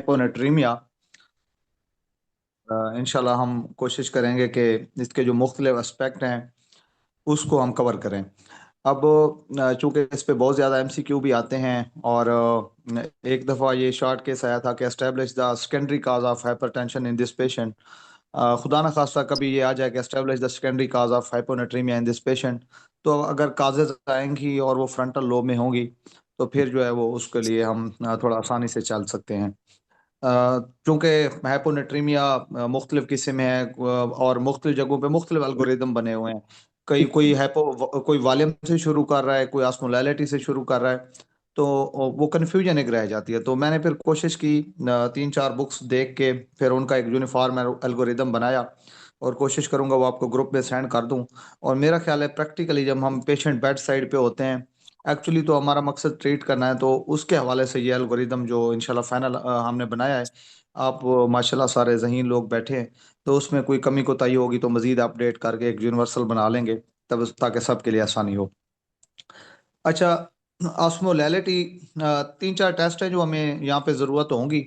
Hyponatraemia. इंशाल्लाह हम कोशिश करेंगे कि इसके जो मुख्तलिफ एस्पेक्ट हैं उसको हम कवर करें। अब चूंकि इस पे बहुत ज़्यादा एमसीक्यू भी आते हैं और एक दफ़ा ये शॉर्ट केस आया था कि establish the secondary cause of hypertension in this patient. खुदा न खास्ता कभी ये आ जाए कि establish the secondary cause of hyponatraemia in this patient, तो अगर काजेज आएंगी और वो फ्रंटल लोब में होंगी तो फिर जो है वो उसके लिए हम थोड़ा आसानी से चल सकते हैं। चूंकि हाइपोनेट्रीमिया मुख्तलिफ किस्म है और मुख्तलिफ जगहों पे मुख्तलिफ एल्गोरिदम बने हुए हैं। कोई वॉल्यूम से शुरू कर रहा है, कोई ऑस्मोलैलिटी से शुरू कर रहा है, तो वो कन्फ्यूजन एक रह जाती है। तो मैंने फिर कोशिश की, तीन चार बुक्स देख के फिर उनका एक यूनिफॉर्म एल्गोरिदम बनाया और कोशिश करूंगा वो आपको ग्रुप में सेंड कर दूं। और मेरा ख्याल है प्रैक्टिकली जब हम पेशेंट बेड साइड पे होते हैं, एक्चुअली तो हमारा मकसद ट्रीट करना है, तो उसके हवाले से ये एल्गोरिदम जो इंशाल्लाह फाइनल हमने बनाया है, आप माशाल्लाह सारे ज़हीन लोग बैठे हैं, तो उसमें कोई कमी कोताही होगी तो मज़ीद अपडेट करके एक यूनिवर्सल बना लेंगे, तब ताकि सबके लिए आसानी हो। अच्छा, ऑस्मोलैलिटी, तीन चार टेस्ट हैं जो हमें यहाँ पे ज़रूरत होंगी।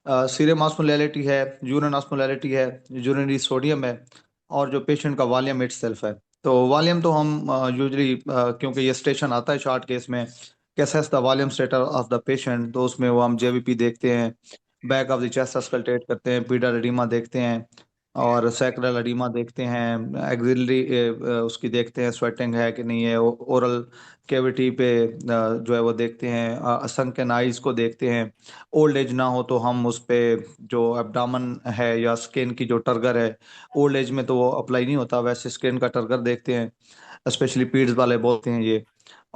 सीरम ऑस्मोलैलिटी है, यूरिन ऑस्मोलैलिटी है, यूरिनरी सोडियम है, और जो पेशेंट का वॉल्यूम इट सेल्फ है। तो वॉल्यूम तो हम यूजली, क्योंकि ये स्टेशन आता है शॉर्ट केस में, cases the volume status of the patient, तो उसमें वो हम जेवीपी देखते हैं, बैक ऑफ द चेस्ट अस्कल्टेट करते हैं, पीडा एडिमा देखते हैं, और सैक्रल एडिमा देखते हैं, एक्सिलरी उसकी देखते हैं स्वेटिंग है कि नहीं है, ओरल कैविटी पे जो है वो देखते हैं, sunken आइज को देखते हैं। ओल्ड एज ना हो तो हम उस पे जो एब्डामन है या स्किन की जो टर्गर है, ओल्ड एज में तो वो अप्लाई नहीं होता, वैसे स्किन का टर्गर देखते हैं, स्पेशली पीड्स वाले बोलते हैं ये।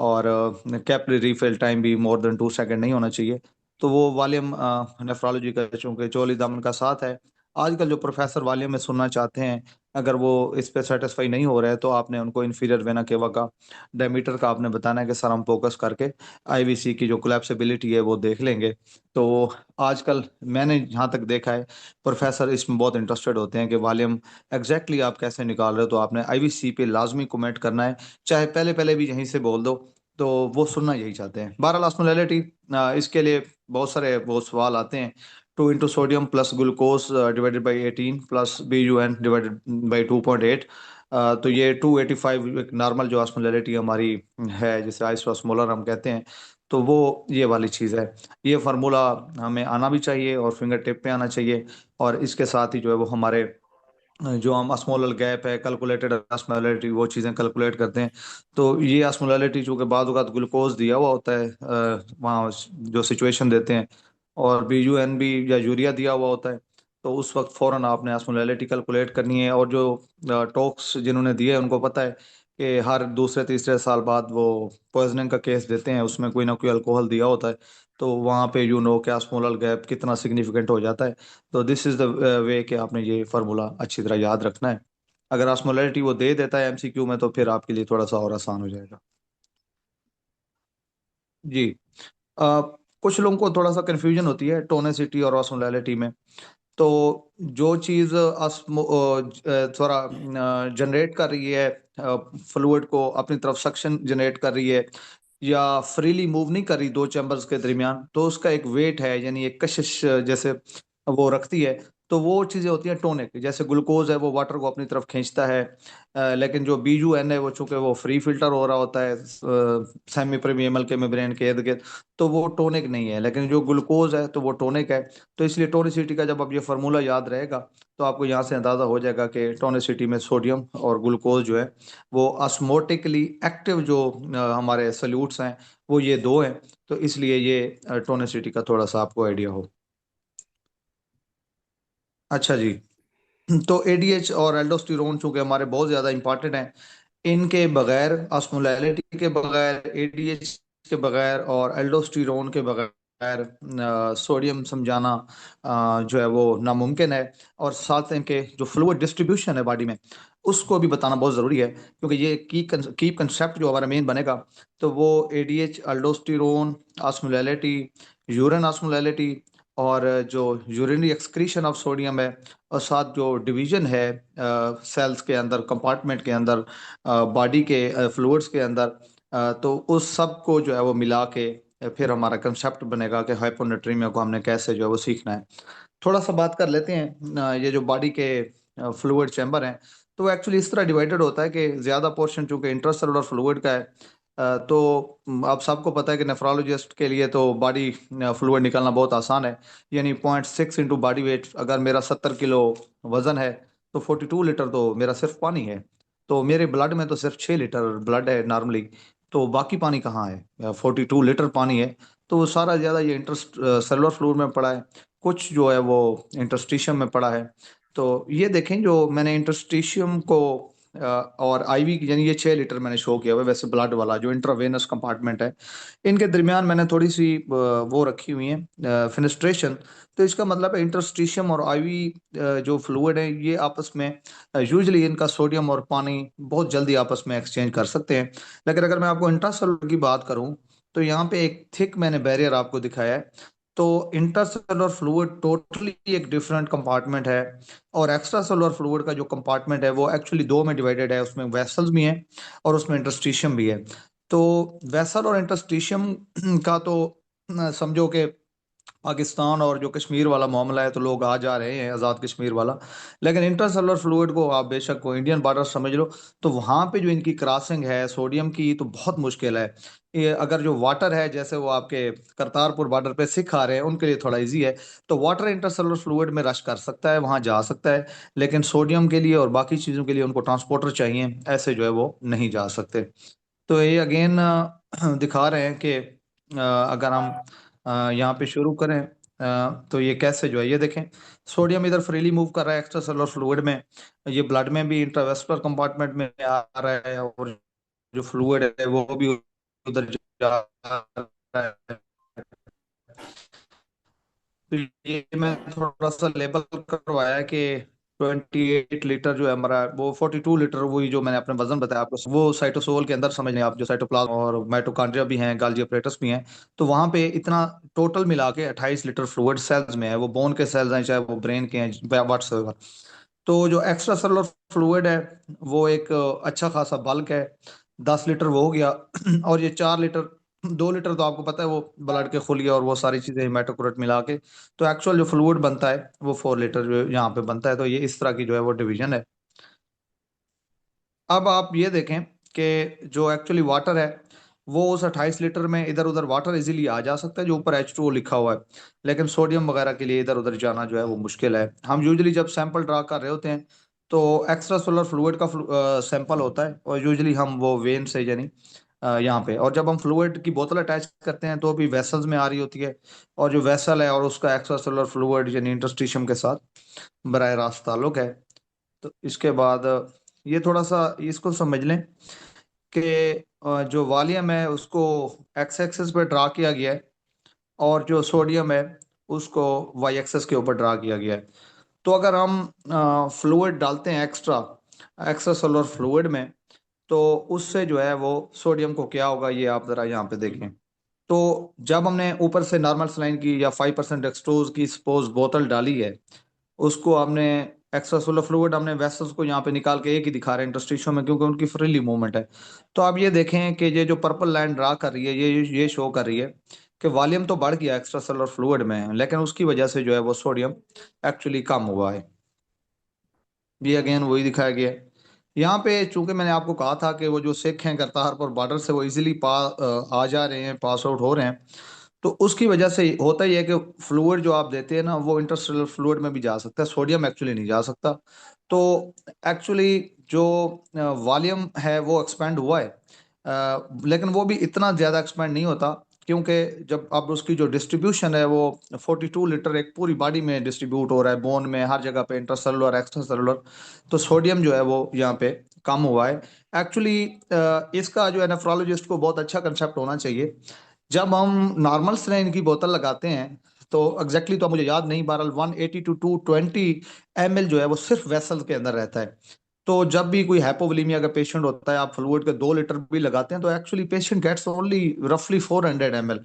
और कैपिलरी रिफिल टाइम भी मोर देन 2 सेकंड नहीं होना चाहिए। तो वो वॉल्यूम नेफ्रोलॉजी का चूंकि चोली दामन का साथ है, आजकल जो प्रोफेसर वॉल्यूम में सुनना चाहते हैं, अगर वो इस पे सेटिस्फाई नहीं हो रहे हैं तो आपने उनको इन्फीरियर वेना केवा का डायमीटर का आपने बताना है कि सर हम फोकस करके आईवीसी की जो कोलैप्सिबिलिटी है वो देख लेंगे। तो आजकल मैंने जहाँ तक देखा है, प्रोफेसर इसमें बहुत इंटरेस्टेड होते हैं कि वॉल्यूम एग्जैक्टली आप कैसे निकाल रहे हो, तो आपने आईवीसी पे लाजमी कमेंट करना है, चाहे पहले पहले भी यहीं से बोल दो, तो वो सुनना यही चाहते हैं। बहरहाल ऑस्मोलैलिटी, इसके लिए बहुत सारे वो सवाल आते हैं। 2 into sodium plus glucose divided by 18 plus BUN divided by 2.8। तो ये 285 एक नॉर्मल जो ऑस्मोलैरिटी हमारी है, जिसे आइसोस्मोलर हम कहते हैं, तो वो ये वाली चीज़ है। ये फार्मूला हमें आना भी चाहिए और फिंगर टिप पे आना चाहिए। और इसके साथ ही जो है वो हमारे जो हम osmolar गैप है, कैलकुलेटेड osmolarity, वो चीज़ें कैलकुलेट करते हैं। तो ये osmolarity चूंकि बाद वक़्त ग्लूकोज दिया हुआ होता है, वहाँ जो सिचुएशन देते हैं, और BUN भी या यूरिया दिया हुआ होता है, तो उस वक्त फ़ौरन आपने osmolarity कैलकुलेट करनी है। और जो टॉक्स जिन्होंने दिए हैं उनको पता है कि हर दूसरे तीसरे साल बाद वो पॉइजनिंग का केस देते हैं, उसमें कोई ना कोई अल्कोहल दिया होता है, तो वहाँ पे कि osmolar गैप कितना सिग्निफिकेंट हो जाता है। तो दिस इज द वे कि आपने ये फार्मूला अच्छी तरह याद रखना है। अगर ऑस्मोलैरिटी वो दे देता है एमसीक्यू में, तो फिर आपके लिए थोड़ा सा और आसान हो जाएगा। जी। अ, कुछ लोगों को थोड़ा सा कन्फ्यूजन होती है टोनेसिटी और ऑस्मोलैरिटी में। तो जो चीज़ थोड़ा जनरेट कर रही है फ्लूइड को अपनी तरफ, सक्शन जनरेट कर रही है या फ्रीली मूव नहीं कर रही दो चैम्बर्स के दरमियान, तो उसका एक वेट है, यानी एक कशिश जैसे वो रखती है। तो वो चीज़ें होती हैं टोनिक, जैसे ग्लूकोज है वो वाटर को अपनी तरफ खींचता है, लेकिन जो BUN है वो चूंकि वो फ्री फिल्टर हो रहा होता है सेमी परमिएबल के मेम्ब्रेन के इर्द गिर्द, तो वो टोनिक नहीं है। लेकिन जो ग्लूकोज है तो वो टोनिक है। तो इसलिए टोनिसिटी का जब अब ये फार्मूला याद रहेगा, तो आपको यहाँ से अंदाज़ा हो जाएगा कि टोनिसिटी में सोडियम और ग्लूकोज जो है वो ऑस्मोटिकली एक्टिव जो हमारे सल्यूट्स हैं, वो ये दो हैं। तो इसलिए ये टोनिसिटी का थोड़ा सा आपको आइडिया हो। अच्छा जी। तो ADH और एल्डोस्टेरोन चूंकि हमारे बहुत ज़्यादा इंपॉर्टेंट हैं, इनके बगैर, ऑस्मोलैरिटी के बगैर, ADH के बगैर और एल्डोस्टेरोन के बगैर सोडियम समझाना जो है वो नामुमकिन है। और साथ इनके जो फ्लूइड डिस्ट्रीब्यूशन है बॉडी में, उसको भी बताना बहुत ज़रूरी है, क्योंकि ये की कंसेप्ट जो हमारा मेन बनेगा, तो वो ADH, aldosterone, osmolarity, urine osmolarity, और जो यूरिनरी एक्सक्रीशन ऑफ सोडियम है, और साथ जो डिवीजन है सेल्स के अंदर, कंपार्टमेंट के अंदर, बॉडी के फ्लूइड्स के अंदर, तो उस सब को जो है वो मिला के फिर हमारा कंसेप्ट बनेगा कि हाइपोनेट्रीमिया को हमने कैसे जो है वो सीखना है। थोड़ा सा बात कर लेते हैं ये जो बॉडी के फ्लूइड चैम्बर हैं, तो एक्चुअली इस तरह डिवाइडेड होता है कि ज़्यादा पोर्शन चूंकि इंट्रासेलुलर फ्लूइड का है, तो आप सबको पता है कि नेफ्रोलॉजिस्ट के लिए तो बॉडी फ्लूइड निकालना बहुत आसान है। यानी 0.6 इंटू बॉडी वेट, अगर मेरा 70 किलो वजन है तो 42 लीटर तो मेरा सिर्फ पानी है। तो मेरे ब्लड में तो सिर्फ 6 लीटर ब्लड है नॉर्मली, तो बाकी पानी कहाँ है? 42 लीटर पानी है। तो वो सारा ज़्यादा ये इंटरस्ट सेलुलर फ्लूइड में पड़ा है, कुछ जो है वो इंटरस्टिशियम में पड़ा है। तो ये देखें, जो मैंने इंटरस्टिशियम को और आईवी यानी ये 6 लीटर मैंने शो किया हुआ है, वैसे ब्लड वाला जो इंट्रावेनस कंपार्टमेंट है, इनके दरमियान मैंने थोड़ी सी वो रखी हुई है फिनेस्ट्रेशन। तो इसका मतलब है इंटरस्टिशियम और आईवी जो फ्लूइड है ये आपस में यूजली इनका सोडियम और पानी बहुत जल्दी आपस में एक्सचेंज कर सकते हैं। लेकिन अगर मैं आपको इंट्रासेलुलर की बात करूं, तो यहाँ पे एक थिक मैंने बैरियर आपको दिखाया है। तो इंटरसेलुलर फ्लूइड टोटली एक डिफरेंट कंपार्टमेंट है, और एक्स्ट्रा सेलुलर फ्लूइड का जो कंपार्टमेंट है वो एक्चुअली दो में डिवाइडेड है, उसमें वेसल्स भी हैं और उसमें इंटरस्टिशियम भी है। तो वेसल और इंटरस्टिशियम का तो समझो कि पाकिस्तान और जो कश्मीर वाला मामला है तो लोग आ जा रहे हैं, आज़ाद कश्मीर वाला। लेकिन इंटरसेलुलर फ्लूइड को आप बेशक को इंडियन बॉर्डर समझ लो, तो वहाँ पे जो इनकी क्रॉसिंग है सोडियम की तो बहुत मुश्किल है। ये अगर जो वाटर है, जैसे वो आपके करतारपुर बॉर्डर पे सिख आ रहे हैं, उनके लिए थोड़ा इजी है। तो वाटर इंटरसेलुलर फ्लूइड में रश कर सकता है, वहाँ जा सकता है। लेकिन सोडियम के लिए और बाकी चीज़ों के लिए उनको ट्रांसपोर्टर चाहिए, ऐसे जो है वो नहीं जा सकते। तो ये अगेन दिखा रहे हैं कि अगर हम यहाँ पे शुरू करें, तो ये कैसे जो है ये देखें, सोडियम इधर फ्रीली मूव कर रहा है एक्स्ट्रा सेलुलर फ्लूइड में, ये ब्लड में भी इंट्रावेस्कुलर कंपार्टमेंट में आ रहा है, और जो फ्लूइड है वो भी उधर जा रहा है। तो ये मैं थोड़ा सा लेबल करवाया कि 28 लीटर जो है हमारा, वो 42 लीटर, वही जो मैंने अपने वजन बताया आपको, वो साइटोसोल के अंदर समझ लें आप, जो साइटोप्लाज्म और माइटोकॉन्ड्रिया भी हैं, गाल्गी अपरेटस भी हैं। तो वहां पे इतना टोटल मिला के 28 लीटर फ्लूइड सेल्स में है, वो बोन के सेल्स हैं चाहे वो ब्रेन के हैं व्हाट्सएवर। तो जो एक्स्ट्रा सेलुलर फ्लूइड है वो एक अच्छा खासा बल्क है, 10 लीटर वो हो गया। और ये 4 लीटर, 2 लीटर तो आपको पता है वो ब्लड के खुलिया और वो सारी चीजें हेमाटोक्रिट मिला के, तो एक्चुअल जो फ्लूइड बनता है वो 4 लीटर जो यहाँ पे बनता है। तो ये इस तरह की जो है वो डिवीजन है। अब आप ये देखें कि जो एक्चुअली वाटर है वो उस 28 लीटर में इधर उधर वाटर इजीली आ जा सकता है जो ऊपर H2O लिखा हुआ है। लेकिन सोडियम वगैरह के लिए इधर उधर जाना जो है वो मुश्किल है। हम यूजली जब सैंपल ड्रा कर रहे होते हैं तो एक्स्ट्रा सोलर फ्लूइड का सैंपल होता है, और यूजली हम वो वेन से यानी यहाँ पे, और जब हम फ्लूइड की बोतल अटैच करते हैं तो भी वेसल्स में आ रही होती है, और जो वेसल है और उसका एक्स्ट्रा सोलर फ्लूइड यानी इंटरस्टिशियम के साथ बराह रास्त ताल्लुक है। तो इसके बाद ये थोड़ा सा इसको समझ लें कि जो वॉल्यूम है उसको एक्स एक्सेस पे ड्रा किया गया है, और जो सोडियम है उसको वाई एक्सेस के ऊपर ड्रा किया गया है। तो अगर हम फ्लूइड डालते हैं एक्स्ट्रा एक्स्ट्रा सोलर फ्लूइड में, तो उससे जो है वो सोडियम को क्या होगा ये आप जरा यहाँ पे देखें। तो जब हमने ऊपर से नॉर्मल सलाइन की या 5% एक्सट्रोज की सपोज बोतल डाली है, उसको हमने एक्स्ट्रा सोलर फ्लूइड हमने वेसल्स को यहाँ पे निकाल के एक ही दिखा रहे हैं इंटरस्टिशियो में, क्योंकि उनकी फ्रीली मूवमेंट है। तो आप ये देखें कि ये जो पर्पल लाइन ड्रा कर रही है ये शो कर रही है कि वॉल्यूम तो बढ़ गया एक्स्ट्रा सोलर फ्लूइड में, लेकिन उसकी वजह से जो है वो सोडियम एक्चुअली कम हुआ है। ये अगेन वही दिखाया गया है। यहाँ पे चूंकि मैंने आपको कहा था कि वो जो सिख हैं करतारपुर बॉर्डर से वो इजीली आ जा रहे हैं, पास आउट हो रहे हैं, तो उसकी वजह से होता ही है कि फ्लूइड जो आप देते हैं ना वो इंटरस्टेलर फ्लूइड में भी जा सकता है, सोडियम एक्चुअली नहीं जा सकता। तो एक्चुअली जो वॉल्यूम है वो एक्सपेंड हुआ है, लेकिन वो भी इतना ज़्यादा एक्सपेंड नहीं होता, क्योंकि जब अब उसकी जो डिस्ट्रीब्यूशन है वो 42 लीटर एक पूरी बॉडी में डिस्ट्रीब्यूट हो रहा है, बोन में हर जगह पे, इंटरसेलुलर एक्स्ट्रा सेलुलर। तो सोडियम जो है वो यहाँ पे कम हुआ है। एक्चुअली इसका जो है नेफ्रोलॉजिस्ट को बहुत अच्छा कंसेप्ट होना चाहिए। जब हम नॉर्मल सलाइन की बोतल लगाते हैं तो एग्जैक्टली तो मुझे याद नहीं, बहरहाल 180 to 220 ml जो है वो सिर्फ वेसल के अंदर रहता है। तो जब भी कोई हाइपोवोलेमिया का पेशेंट होता है, आप फ्लूइड के 2 लीटर भी लगाते हैं तो एक्चुअली पेशेंट गेट्स ओनली रफली 400 ml।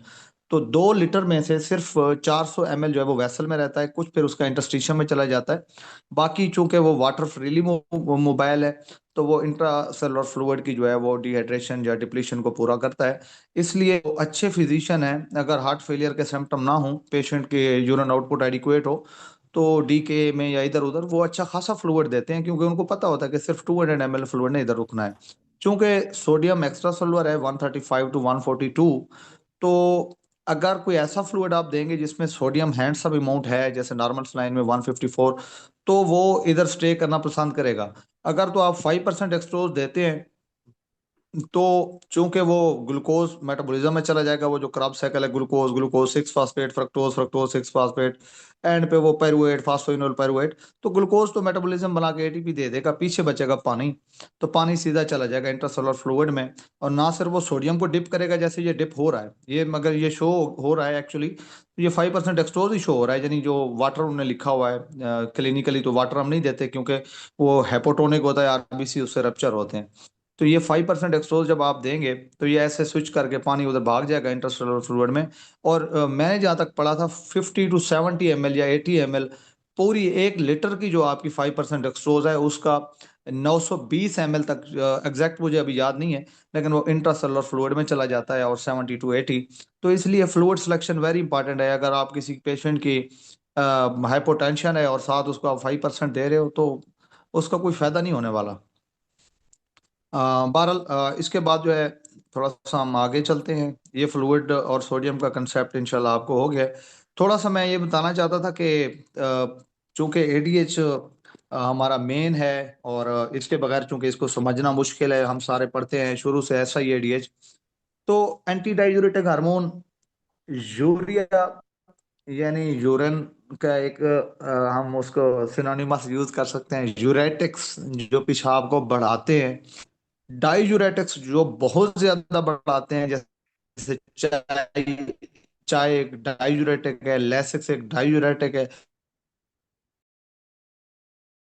तो 2 लीटर में से सिर्फ 400 ml जो है वो वेसल में रहता है, कुछ फिर उसका इंटरस्टिशियम में चला जाता है। बाकी चूंकि वो वाटर फ्रीली मोबाइल है, तो वो इंट्रा सेलुलर फ्लूइड की जो है वो डिहाइड्रेशन या डिप्लीशन को पूरा करता है। इसलिए वो अच्छे फिजिशियन है, अगर हार्ट फेलियर के सिम्टम ना हो, पेशेंट के यूरिन आउटपुट एडिक्वेट हो, तो डीके में या इधर उधर वो अच्छा खासा फ्लूइड देते हैं, क्योंकि उनको पता होता है कि सिर्फ 200 ml फ्लूइड ने इधर रुकना है। चूंकि सोडियम एक्स्ट्रा सोलर है 135 to 142, तो अगर कोई ऐसा फ्लूइड आप देंगे जिसमें सोडियम हैंडसम अमाउंट है, जैसे नॉर्मल सलाइन में 154, तो वो इधर स्टे करना पसंद करेगा। अगर तो आप 5% एक्सट्रोज देते हैं, तो चूंकि वो ग्लूकोज मेटाबॉलिज्म में चला जाएगा, वो जो क्रॉस साइकिल है, glucose glucose 6 phosphate, fructose fructose 6 phosphate, and पे वो पायरुवेट फास्फोइनोल पायरुवेट। तो ग्लूकोज तो मेटाबॉलिज्म बना के एटीपी दे देगा, पीछे बचेगा पानी। तो पानी सीधा चला जाएगा इंट्रासेलुलर फ्लूइड में। और ना सिर्फ वो सोडियम को डिप करेगा, जैसे ये डिप हो रहा है, ये मगर ये शो हो रहा है एक्चुअली, ये 5% एक्सट्रोज ही शो हो रहा है, यानी जो वाटर उन्होंने लिखा हुआ है क्लिनिकली, तो वाटर हम नहीं देते, क्योंकि वो हेपोटोनिक होता है, आरबीसी उससे रप्चर होते हैं। तो ये 5% एक्सट्रोज जब आप देंगे, तो ये ऐसे स्विच करके पानी उधर भाग जाएगा इंटरस्टेलर फ्लूइड में। और मैंने जहाँ तक पढ़ा था, 50 to 70 ml या 80 ml, पूरी 1 लीटर की जो आपकी 5% एक्सट्रोज है उसका 920 ml तक, एग्जैक्ट मुझे अभी याद नहीं है, लेकिन वो इंट्रासेलुलर फ्लूइड में चला जाता है, और 70 to 80। तो इसलिए फ्लूइड सिलेक्शन वेरी इंपॉर्टेंट है। अगर आप किसी पेशेंट की हाइपोटेंशन है और साथ उसको आप 5% दे रहे हो, तो उसका कोई फायदा नहीं होने वाला। बहरहाल, इसके बाद जो है, थोड़ा सा हम आगे चलते हैं। ये फ्लूइड और सोडियम का कंसेप्ट इंशाल्लाह आपको हो गया है। थोड़ा सा मैं ये बताना चाहता था कि चूंकि एडीएच हमारा मेन है, और इसके बगैर चूंकि इसको समझना मुश्किल है, हम सारे पढ़ते हैं शुरू से ऐसा ही एडीएच। तो एंटी डाययूरेटिक हार्मोन यूरिया, यानी यूरिन का एक हम उसको सिनोनिमस यूज कर सकते हैं, यूरेटिक्स जो पेशाब को बढ़ाते हैं, डाईयूरेटिक्स जो बहुत ज्यादा बढ़ाते हैं, जैसे चाय। चाय एक डाईयूरेटिक है, लेसिक्स एक डाईयूरेटिक है।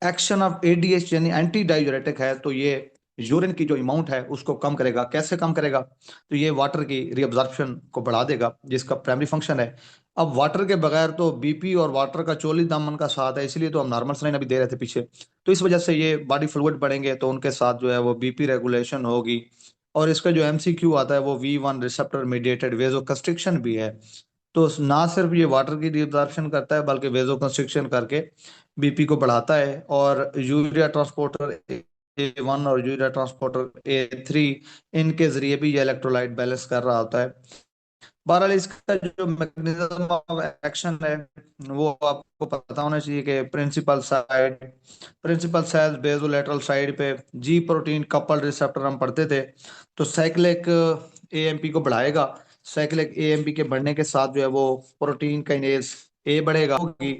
एक्शन ऑफ एडीएच यानी एंटी डायूरेटिक है, तो ये यूरिन की जो अमाउंट है उसको कम करेगा। कैसे कम करेगा? तो ये वाटर की रीअब्जॉर्प्शन को बढ़ा देगा, जिसका प्राइमरी फंक्शन है। अब वाटर के बगैर तो बीपी और वाटर का चोली दामन का साथ है, इसलिए तो हम नॉर्मल सलाइन अभी दे रहे थे पीछे। तो इस वजह से ये बॉडी फ्लूइड बढ़ेंगे, तो उनके साथ जो है वो बीपी रेगुलेशन होगी। और इसका जो एमसीक्यू आता है, वो V1 रिसेप्टर मीडिएटेड वेजो कंस्ट्रिक्शन भी है। तो ना सिर्फ ये वाटर की रिअब्जॉर्प्शन करता है, बल्कि वेजो कंस्ट्रिक्शन करके बीपी को बढ़ाता है। और यूरिया ट्रांसपोर्टर A1 और यूरिया ट्रांसपोर्टर A3, इनके जरिए भी ये इलेक्ट्रोलाइट बैलेंस कर रहा होता है। बहरहाल, इसका जो मैकेनिज्म ऑफ एक्शन है, वो आपको पता होना चाहिए कि प्रिंसिपल साइड बेसोलेटरल साइड पे जी प्रोटीन कपल रिसेप्टर हम पढ़ते थे। तो साइक्लिक एएमपी को बढ़ाएगा। साइक्लिक एएमपी के बढ़ने के साथ जो है वो प्रोटीन काइनेज ए बढ़ेगा होगी।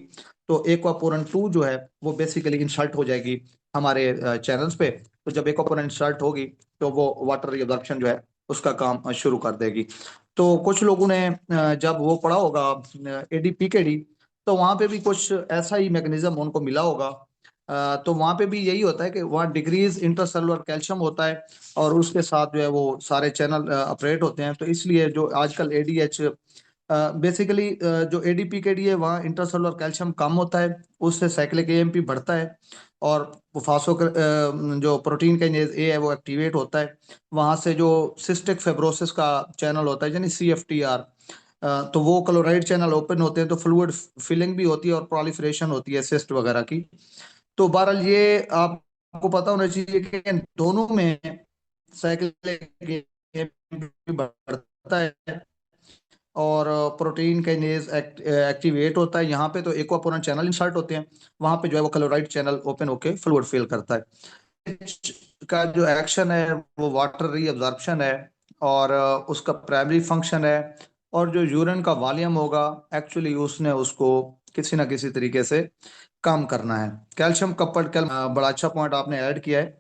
तो एक्वापोरन 2 जो है वो बेसिकली इंसर्ट हो जाएगी हमारे चैनल्स पे। तो जब एक्वापोरन इंसर्ट होगी, तो वो वाटर रिअब्जॉर्प्शन जो है उसका काम शुरू कर देगी। तो कुछ लोगों ने जब वो पढ़ा होगा ADPKD, तो वहां पे भी कुछ ऐसा ही मैकेनिज्म उनको मिला होगा। तो वहां पे भी यही होता है कि वहाँ डिक्रीज इंटरसेलुलर कैल्शियम होता है, और उसके साथ जो है वो सारे चैनल ऑपरेट होते हैं। तो इसलिए जो आजकल ADH बेसिकली जो ADPKD है, वहाँ इंटरसेलुलर कैल्शियम कम होता है, उससे साइक्लिक AMP बढ़ता है, और वो फास्फो जो प्रोटीन काइनेज ए है वो एक्टिवेट होता है। वहां से जो सिस्टिक फाइब्रोसिस का चैनल होता है, यानी CFTR, तो वो क्लोराइड चैनल ओपन होते हैं, तो फ्लूइड फिलिंग भी होती है और प्रोलिफरेशन होती है सिस्ट वगैरह की। तो बहरहाल, ये आपको पता होना चाहिए कि इन दोनों में साइक्लिक बढ़ता है, और प्रोटीन काइनेज एक्टिवेट होता है। यहाँ पे तो एक्वापोरन चैनल इंसर्ट होते हैं, वहां पे जो है वो क्लोराइड चैनल ओपन होके फ्लूइड फिल करता है। का जो एक्शन है वो वाटर रीअब्जॉर्प्शन है, और उसका प्राइमरी फंक्शन है। और जो यूरिन का वॉल्यूम होगा, एक्चुअली उसने उसको किसी ना किसी तरीके से काम करना है। कैल्शियम कपल्ड बड़ा अच्छा पॉइंट आपने ऐड किया है।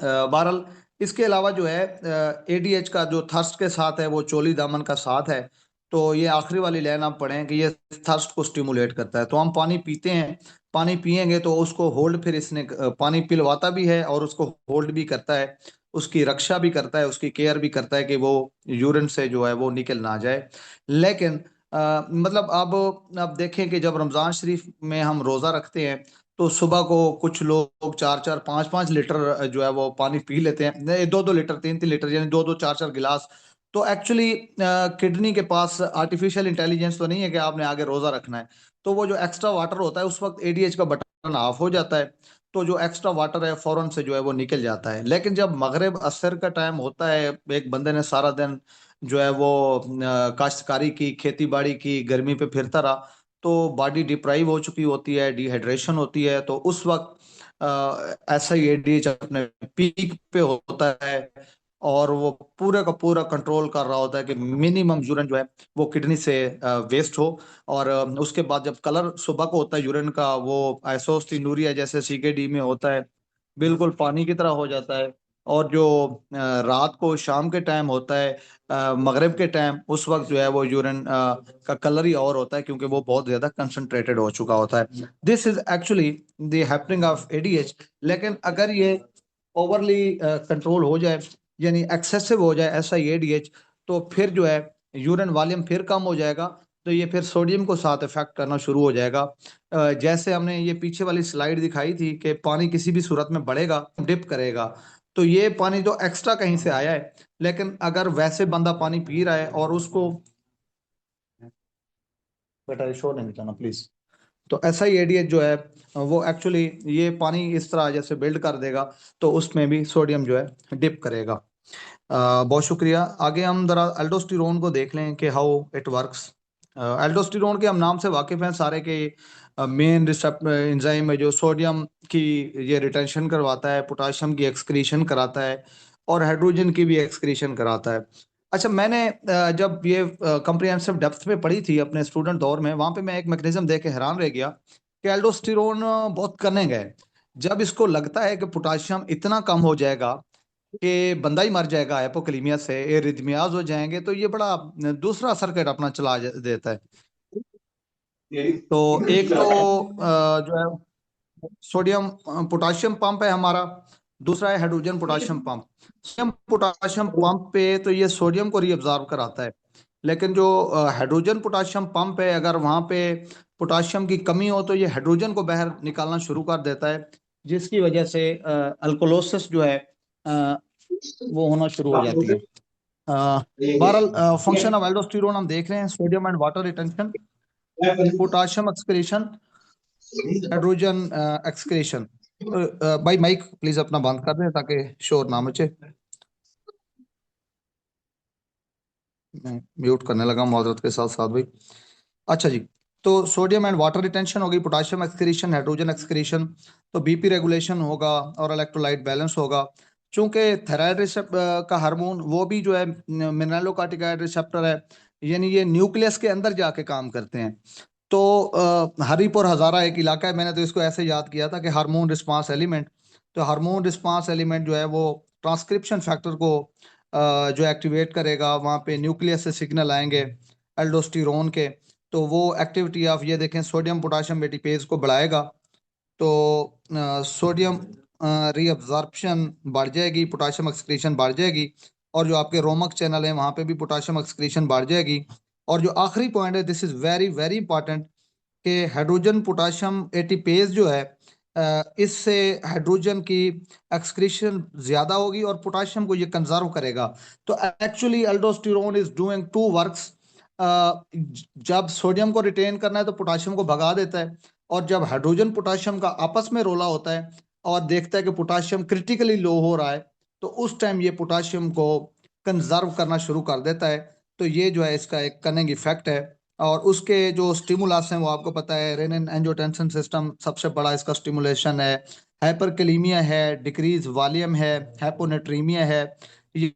बहरहाल, इसके अलावा जो है ADH का जो थर्स्ट के साथ है, वो चोली दामन का साथ है। तो ये आखिरी वाली लाइन आप पढ़ें कि ये थर्स्ट को स्टिमुलेट करता है। तो हम पानी पीते हैं, पानी पिएंगे तो उसको होल्ड फिर इसने पानी पिलवाता भी है और उसको होल्ड भी करता है। उसकी रक्षा भी करता है, उसकी केयर भी करता है कि वो यूरिन से जो है वो निकल ना जाए। लेकिन मतलब अब देखें कि जब रमजान शरीफ में हम रोजा रखते हैं तो सुबह को कुछ लोग 4-4 5-5 लीटर जो है वो पानी पी लेते हैं, नहीं 2-2 लीटर 3-3 लीटर, यानी 2-2 4-4 गिलास। तो एक्चुअली किडनी के पास आर्टिफिशियल इंटेलिजेंस तो नहीं है कि आपने आगे रोजा रखना है। तो वो जो एक्स्ट्रा वाटर होता है उस वक्त एडीएच का बटन ऑफ हो जाता है, तो जो एक्स्ट्रा वाटर है फौरन से जो है वो निकल जाता है। लेकिन जब मगरिब असर का टाइम होता है, एक बंदे ने सारा दिन जो है वो काश्तकारी की, खेती बाड़ी की, गर्मी पे फिरता रहा, तो बॉडी डिप्राइव हो चुकी होती है, डिहाइड्रेशन होती है, तो उस वक्त ऐसा ही एडीएच अपने पीक पे होता है और वो पूरा का पूरा कंट्रोल कर रहा होता है कि मिनिमम यूरिन जो है वो किडनी से वेस्ट हो। और उसके बाद जब कलर सुबह को होता है यूरिन का, वो आइसोस्टिनूरिया जैसे सीकेडी में होता है, बिल्कुल पानी की तरह हो जाता है। और जो रात को शाम के टाइम होता है, मगरिब के टाइम, उस वक्त जो है वो यूरिन का कलर ही और होता है, क्योंकि वो बहुत ज्यादा कंसंट्रेटेड हो चुका होता है। This is actually the happening of ADH. लेकिन अगर ये ओवरली कंट्रोल हो जाए, यानी एक्सेसिव हो जाए ऐसा एडीएच, तो फिर जो है यूरिन वॉल्यूम फिर कम हो जाएगा, तो ये फिर सोडियम को साथ इफेक्ट करना शुरू हो जाएगा। जैसे हमने ये पीछे वाली स्लाइड दिखाई थी कि पानी किसी भी सूरत में बढ़ेगा, डिप करेगा, तो ये पानी तो एक्स्ट्रा कहीं से आया है। लेकिन अगर वैसे बंदा पानी पी रहा है और उसको, बेटा शोर नहीं मचाना प्लीज, तो ऐसा ही एडीएच जो है वो एक्चुअली ये पानी इस तरह जैसे बिल्ड कर देगा, तो उसमें भी सोडियम जो है डिप करेगा। बहुत शुक्रिया। आगे हम जरा एल्डोस्टिरोन को देख लें कि हाउ इट वर्क्स। एल्डोस्टिरोन के हम नाम से वाकिफ हैं सारे के, मेन एंजाइम है जो सोडियम की ये रिटेंशन करवाता है, पोटाशियम की एक्सक्रीशन कराता है, और हाइड्रोजन की भी एक्सक्रीशन कराता है। अच्छा, मैंने जब ये कंप्रिहेंसिव डेप्थ में पढ़ी थी अपने स्टूडेंट दौर में, वहां पे मैं एक मैकेनिज्म देख के हैरान रह गया कि एल्डोस्टिरोन बहुत कनेंग है। जब इसको लगता है कि पोटाशियम इतना कम हो जाएगा कि बंदा ही मर जाएगा हाइपोकलीमिया से, एरिथमियाज हो जाएंगे, तो ये बड़ा दूसरा सर्किट अपना चला देता है। तो एक तो जो है सोडियम पोटाशियम पंप है हमारा, दूसरा है hydrogen potassium pump. Sodium potassium pump पे तो ये सोडियम को रीअब्जॉर्ब कराता है, लेकिन जो हाइड्रोजन पोटाशियम पंप है, अगर वहां पे पोटाशियम की कमी हो तो ये हाइड्रोजन को बाहर निकालना शुरू कर देता है, जिसकी वजह से अल्कोलोसिस जो है अ, वो होना शुरू हो जाती है। बहरहाल फंक्शन ऑफ एल्डोस्टेरोन हम देख रहे हैं, sodium and water retention, potassium excretion, hydrogen excretion. तो भाई माइक प्लीज अपना बंद कर दें ताकि शोर ना मचे। मैं म्यूट करने लगा माजरत के साथ साथ भाई। अच्छा जी, तो सोडियम एंड वाटर रिटेंशन होगी, पोटाशियम एक्सक्रीशन, हाइड्रोजन एक्सक्रीशन, तो बीपी रेगुलेशन होगा और इलेक्ट्रोलाइट बैलेंस होगा। चूंकि थायराइड का हार्मोन वो भी जो है मिनरलोकार्टिकाइड रिसेप्टर है, यानी ये न्यूक्लियस के अंदर जाके काम करते हैं। तो हरीपुर हजारा एक इलाका है, मैंने तो इसको ऐसे याद किया था कि हार्मोन रिस्पांस एलिमेंट। तो हार्मोन रिस्पांस एलिमेंट जो है वो ट्रांसक्रिप्शन फैक्टर को जो एक्टिवेट करेगा, वहाँ पे न्यूक्लियस से सिग्नल आएंगे एल्डोस्टिरोन के, तो वो एक्टिविटी ऑफ ये देखें सोडियम पोटाशियम एटीपेज को बढ़ाएगा। तो सोडियम रीअब्जॉर्प्शन बढ़ जाएगी, पोटाशियम एक्सक्रीशन बढ़ जाएगी, और जो आपके रोमक चैनल है वहाँ पे भी पोटाशियम एक्सक्रीशन बढ़ जाएगी। और जो आखिरी पॉइंट है, this is very very important, कि हाइड्रोजन पोटाशियम एटीपेज जो है इससे हाइड्रोजन की एक्सक्रीशन ज्यादा होगी और पोटाशियम को ये कंजर्व करेगा। तो actually aldosterone is doing two works. जब सोडियम को रिटेन करना है तो पोटाशियम को भगा देता है, और जब हाइड्रोजन पोटाशियम का आपस में रोला होता है और देखता है कि पोटाशियम क्रिटिकली लो हो रहा है, तो उस टाइम ये पोटाशियम को कंजर्व करना शुरू कर देता है। तो ये जो है इसका एक कनिंग इफेक्ट है। और उसके जो स्टिमुलस हैं वो आपको पता है, रेनिन एंजियोटेंसिन सिस्टम सबसे बड़ा इसका स्टिमुलेशन है, हाइपरकेलीमिया है, डिक्रीज वॉल्यूम है, हाइपोनेट्रीमिया है, ये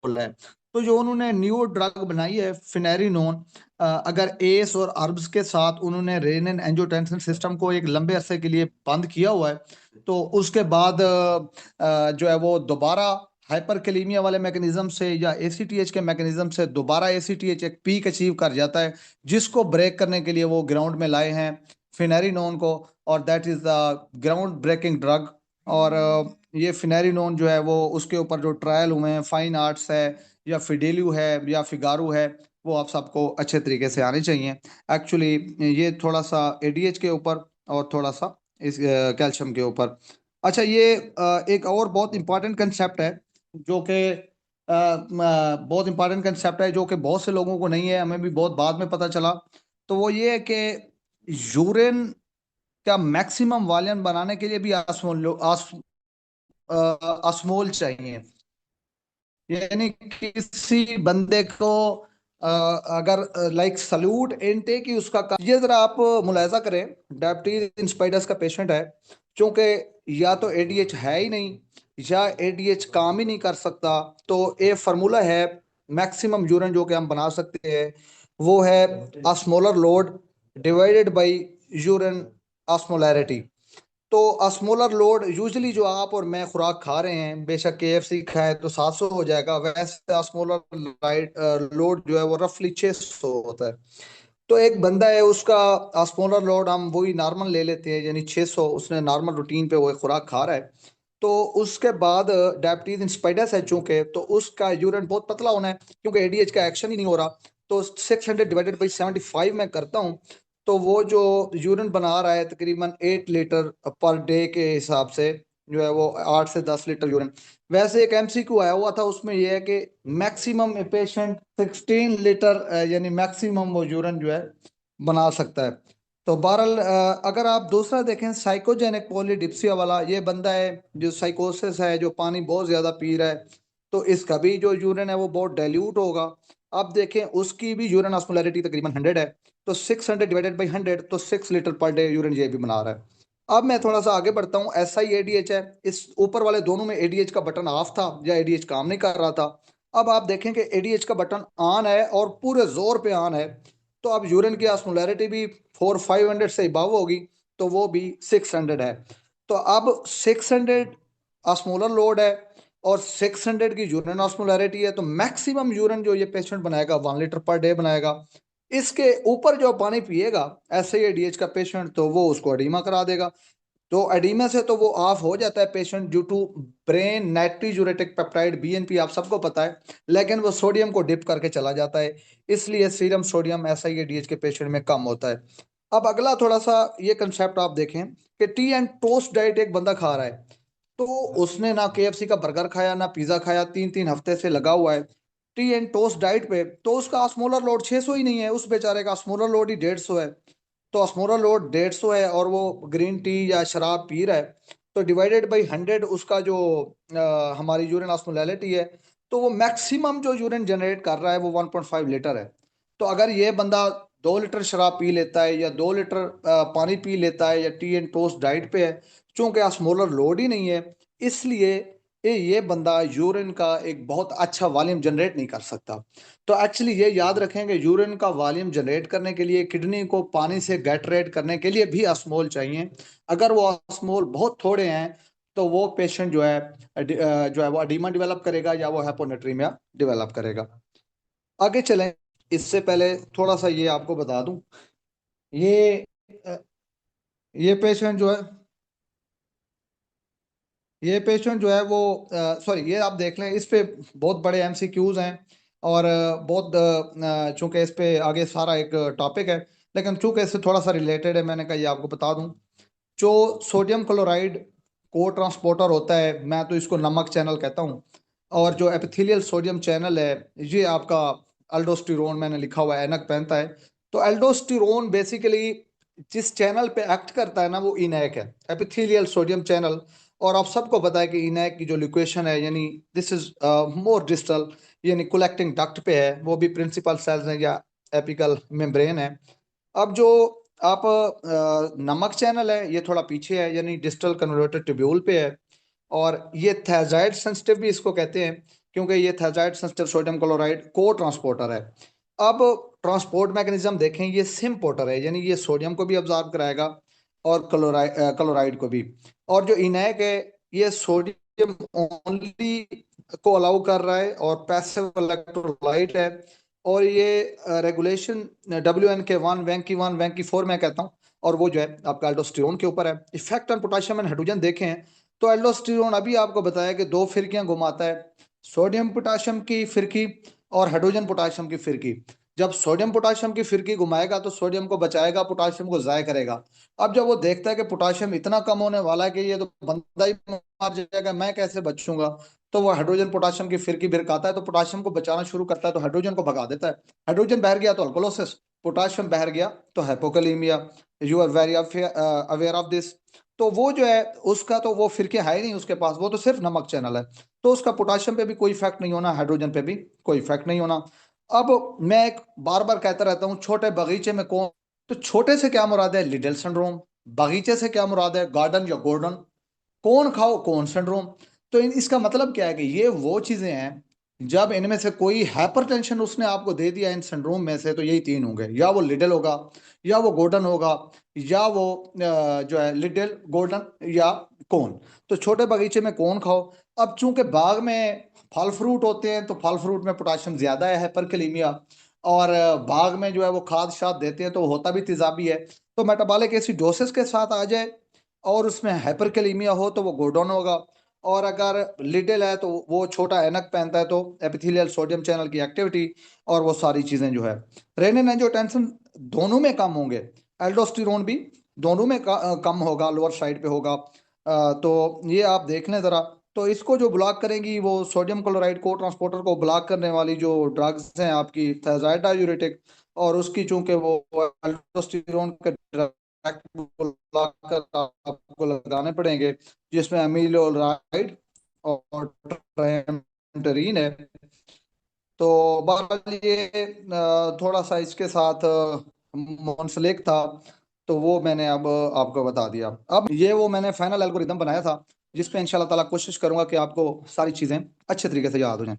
बोल रहा है। तो जो उन्होंने न्यू ड्रग बनाई है फिनेरिनोन, अगर एस और अर्ब्स के साथ उन्होंने रेनिन एंजियोटेंसिन सिस्टम को एक लंबे अरसे के लिए बंद किया हुआ है, तो उसके बाद जो है वो दोबारा हाइपरकेलीमिया वाले मैकेनिज्म से या एसीटीएच के मैकेनिज्म से दोबारा एसीटीएच एक पीक अचीव कर जाता है, जिसको ब्रेक करने के लिए वो ग्राउंड में लाए हैं फिनेरिनोन को, और that is the ground breaking drug और ये फिनेरिनोन जो है वो उसके ऊपर जो ट्रायल हुए हैं, फाइन आर्ट्स है या फिडेलियो है या फिगारो है, वो आप सबको अच्छे तरीके से आने चाहिए। एक्चुअली ये थोड़ा सा एडीएच के ऊपर और थोड़ा सा इस कैल्शियम के ऊपर। अच्छा, ये एक और बहुत इंपॉर्टेंट कंसेप्ट है जो कि बहुत इंपॉर्टेंट कंसेप्ट है जो कि बहुत से लोगों को नहीं है, हमें भी बहुत बाद में पता चला। तो वो ये है कि यूरिन का मैक्सिमम वॉल्यूम बनाने के लिए भी ऑस्मोल चाहिए। यानी किसी बंदे को अगर लाइक सल्यूट इनटेक ही उसका ये जरा आप मुलायजा करें, डायबिटीज इंस्पाइडस का पेशेंट है, क्योंकि या तो एडीएच है ही नहीं या एडीएच काम ही नहीं कर सकता। तो ये फार्मूला है मैक्सिमम यूरिन जो कि हम बना सकते हैं, वो है osmolar load divided by urine osmolarity. तो ऑस्मोलर लोड यूजली जो आप और मैं खुराक खा रहे हैं, बेशक केएफसी खाए तो 700 हो जाएगा, वैसे ऑस्मोलर लोड जो है वो रफली 600 होता है। तो एक बंदा है, उसका ऑस्मोलर लोड हम वही नॉर्मल ले लेते हैं, यानी 600, उसने नॉर्मल रूटीन पे वो खुराक खा रहा है। तो उसके बाद डायबिटीज इंस्पाइडस है चूंकि, तो उसका यूरिन बहुत पतला होना है क्योंकि एडीएच का एक्शन ही नहीं हो रहा। तो 600 डिवाइडेड बाई 75 में करता हूँ, तो वो जो यूरिन बना रहा है तकरीबन 8 लीटर पर डे के हिसाब से, जो है वो 8 से 10 लीटर यूरिन। वैसे एक एमसीक्यू आया हुआ था, उसमें यह है कि मैक्सिमम पेशेंट 16 लीटर यानी मैक्सिमम वो यूरिन जो है बना सकता है। तो बहरहाल अगर आप दूसरा देखें, साइकोजेनिक पॉलीडिप्सिया वाला ये बंदा है जो साइकोसिस है, जो पानी बहुत ज्यादा पी रहा है, तो इसका भी जो यूरिन है वो बहुत डाइल्यूट होगा। आप देखें उसकी भी यूरिन ऑस्मोलैरिटी तकरीबन 100 है, तो 600 डिवाइडेड बाई 100, तो 6 लीटर पर डे यूरिन ये भी बना रहा है। अब मैं थोड़ा सा आगे बढ़ता हूँ, एस आई एडीएच है, इस ऊपर वाले दोनों में एडीएच का बटन ऑफ था या एडीएच काम नहीं कर रहा था। अब आप देखें कि एडीएच का बटन ऑन है और पूरे जोर पे ऑन है, तो अब यूरिन की ऑस्मोलैरिटी भी 400-500 से अबव होगी, तो वो भी 600 है। तो अब 600 ऑस्मोलर लोड है और 600 की यूरिन ऑस्मोलैरिटी है, तो मैक्सिमम यूरिन जो ये पेशेंट बनाएगा 1 लीटर पर डे बनाएगा। इसके ऊपर जो पानी पिएगा ऐसे ही डीएच का पेशेंट, तो वो उसको एडीमा करा देगा। तो एडीमा से तो वो ऑफ हो जाता है patient due to brain natriuretic peptide BNP, आप सबको पता है, लेकिन वो सोडियम को डिप करके चला जाता है, इसलिए सीरम सोडियम एसआईएडीएच के पेशेंट में कम होता है। अब अगला थोड़ा सा ये कंसेप्ट आप देखें कि टी एंड टोस्ट डाइट एक बंदा खा रहा है, तो उसने ना केएफसी का बर्गर खाया ना पिज्जा खाया, 3-3 हफ्ते से लगा हुआ है टी एंड टोस्ट डाइट पे, तो उसका ऑस्मोलर लोड 600 ही नहीं है, उस बेचारे का ऑस्मोलर लोड ही 150 है। तो ऑस्मोलर लोड 150 है और वो ग्रीन टी या शराब पी रहा है, तो डिवाइडेड बाई 100 उसका जो हमारी यूरिन ऑस्मोलैरिटी है, तो वो मैक्सिमम जो यूरिन जनरेट कर रहा है वो 1.5 लीटर है। तो अगर ये बंदा 2 लीटर शराब पी लेता है या 2 लीटर पानी पी लेता है या टी एंड टोस्ट डाइट पे है, चूंकि ऑस्मोलर लोड ही नहीं है, इसलिए ये बंदा यूरिन का एक बहुत अच्छा वॉल्यूम जनरेट नहीं कर सकता। तो एक्चुअली ये याद रखेंगे, यूरिन का वॉल्यूम जनरेट करने के लिए किडनी को पानी से गैटरेट करने के लिए भी ऑस्मोल चाहिए। अगर वो ऑस्मोल बहुत थोड़े हैं, तो वो पेशेंट जो है वो एडीमा डेवलप करेगा या वो हाइपोनेट्रीमिया डेवलप करेगा। आगे चलें, इससे पहले थोड़ा सा ये आपको बता दूं, ये अ, ये पेशेंट जो है ये पेशेंट जो है वो सॉरी, ये आप देख लें, इस पे बहुत बड़े एमसीक्यूज हैं और चूंकि इस पे आगे सारा एक टॉपिक है, लेकिन चूंकि इससे थोड़ा सा रिलेटेड है, मैंने कहा ये आपको बता दूं। जो सोडियम क्लोराइड को ट्रांसपोर्टर होता है, मैं तो इसको नमक चैनल कहता हूँ, और जो एपिथेलियल सोडियम चैनल है, ये आपका अल्डोस्टिरोन मैंने लिखा हुआ है, ऐनक पहनता है। तो अल्डोस्टिरोन बेसिकली जिस चैनल पे एक्ट करता है ना, वो इनैक है, एपिथेलियल सोडियम चैनल। और आप सबको पता है कि इनैक की जो लिक्वेशन है, यानी दिस इज मोर डिस्टल, यानी कलेक्टिंग डक्ट पे है, वो भी प्रिंसिपल सेल्स हैं या एपिकल मेम्ब्रेन है। अब जो आप नमक चैनल है, ये थोड़ा पीछे है, यानी डिस्टल कन्वर्टर ट्यूब्यूल पे है। और ये थायजाइड सेंसिटिव भी इसको कहते हैं, क्योंकि ये थायजाइड सेंसिटिव सोडियम क्लोराइड को ट्रांसपोर्टर है। अब ट्रांसपोर्ट मैकेनिज्म देखें, ये सिम्पोर्टर है, यानी ये सोडियम को भी अब्जॉर्ब कराएगा और क्लोराइड को भी। और जो इनैक है, ये सोडियम ओनली को अलाउ कर रहा है और पैसिव इलेक्ट्रोलाइट है। और ये रेगुलेशन WNK1 वेंकी 1 वेंकी 4 मैं कहता हूँ, और वो जो है आपका अल्डोस्टेरोन के ऊपर है। Effect on potassium and hydrogen देखें तो एल्डोस्टेरोन अभी आपको बताया कि दो फिरकियां घुमाता है, सोडियम पोटाशियम की फिरकी और हाइड्रोजन पोटाशियम की फिरकी। जब सोडियम पोटाशियम की फिरकी घुमाएगा तो सोडियम को बचाएगा, पोटाशियम को जाया करेगा। अब जब वो देखता है कि पोटाशियम इतना कम होने वाला है कि ये तो बंदा ही मार जाएगा, मैं कैसे बचूंगा, तो वो हाइड्रोजन पोटाशियम की फिरकी भिड़काता है, तो पोटाशियम को बचाना शुरू करता है, तो हाइड्रोजन को भगा देता है। हाइड्रोजन बहर गया तो अल्कोलोसिस, पोटाशियम बहर गया तो hypokalemia. You are very aware of this. तो वो जो है उसका तो वो फिरके है ही नहीं उसके पास, वो तो सिर्फ नमक चैनल है। तो उसका पोटाशियम पे भी कोई इफेक्ट नहीं होना, हाइड्रोजन पे भी कोई इफेक्ट नहीं होना। अब मैं एक बार बार कहता रहता हूँ, छोटे बगीचे में कौन, तो छोटे से क्या मुराद है लिटिल सिंड्रोम, बगीचे से क्या मुराद है गार्डन या गोल्डन, कौन खाओ कौन सिंड्रोम। तो इसका मतलब क्या है कि ये वो चीजें हैं, जब इनमें से कोई हाइपरटेंशन उसने आपको दे दिया इन सिंड्रोम में से, तो यही तीन होंगे, या वो लिटिल होगा, या वो गोल्डन होगा, या वो जो है लिटिल गोल्डन या कौन। तो छोटे बगीचे में कौन खाओ। अब चूंकि बाग में फल फ्रूट होते हैं, तो फल फ्रूट में पोटाशियम ज्यादा है, हाइपरकैलेमिया। और बाग में जो है वो खाद शाद देते हैं, तो होता भी तेजाबी है। तो मेटाबॉलिक एसिडोसिस के साथ आ जाए और उसमें हाइपरकैलेमिया हो तो वो गोल्डन होगा। और अगर लिटिल है तो वो छोटा ऐनक पहनता है, तो एपिथेलियल सोडियम चैनल की एक्टिविटी और वो सारी चीजें जो है। रेनिन एंजियोटेंसिन दोनों में कम होंगे, एल्डोस्टेरोन भी दोनों में कम होगा, लोअर साइड पे होगा। तो ये आप देख लें जरा। तो इसको जो ब्लॉक करेंगी वो सोडियम क्लोराइड को ट्रांसपोर्टर को ब्लॉक करने वाली जो ड्रग्स हैं आपकी थायराइड डायूरेटिक, और उसकी चूंकि वो एल्डोस्टेरोन के ब्लॉक कर आपको लगाने पड़ेंगे, जिसमें अमीलोराइड और ट्राइमेथरिन है। तो बहरहाल ये थोड़ा सा इसके साथ मुंसलिक था, तो वो मैंने अब आपको बता दिया। अब ये वो मैंने फाइनल एल्गोरिदम बनाया था, जिसपे इंशाल्लाह ताला कोशिश करूंगा कि आपको सारी चीजें अच्छे तरीके से याद हो जाएं।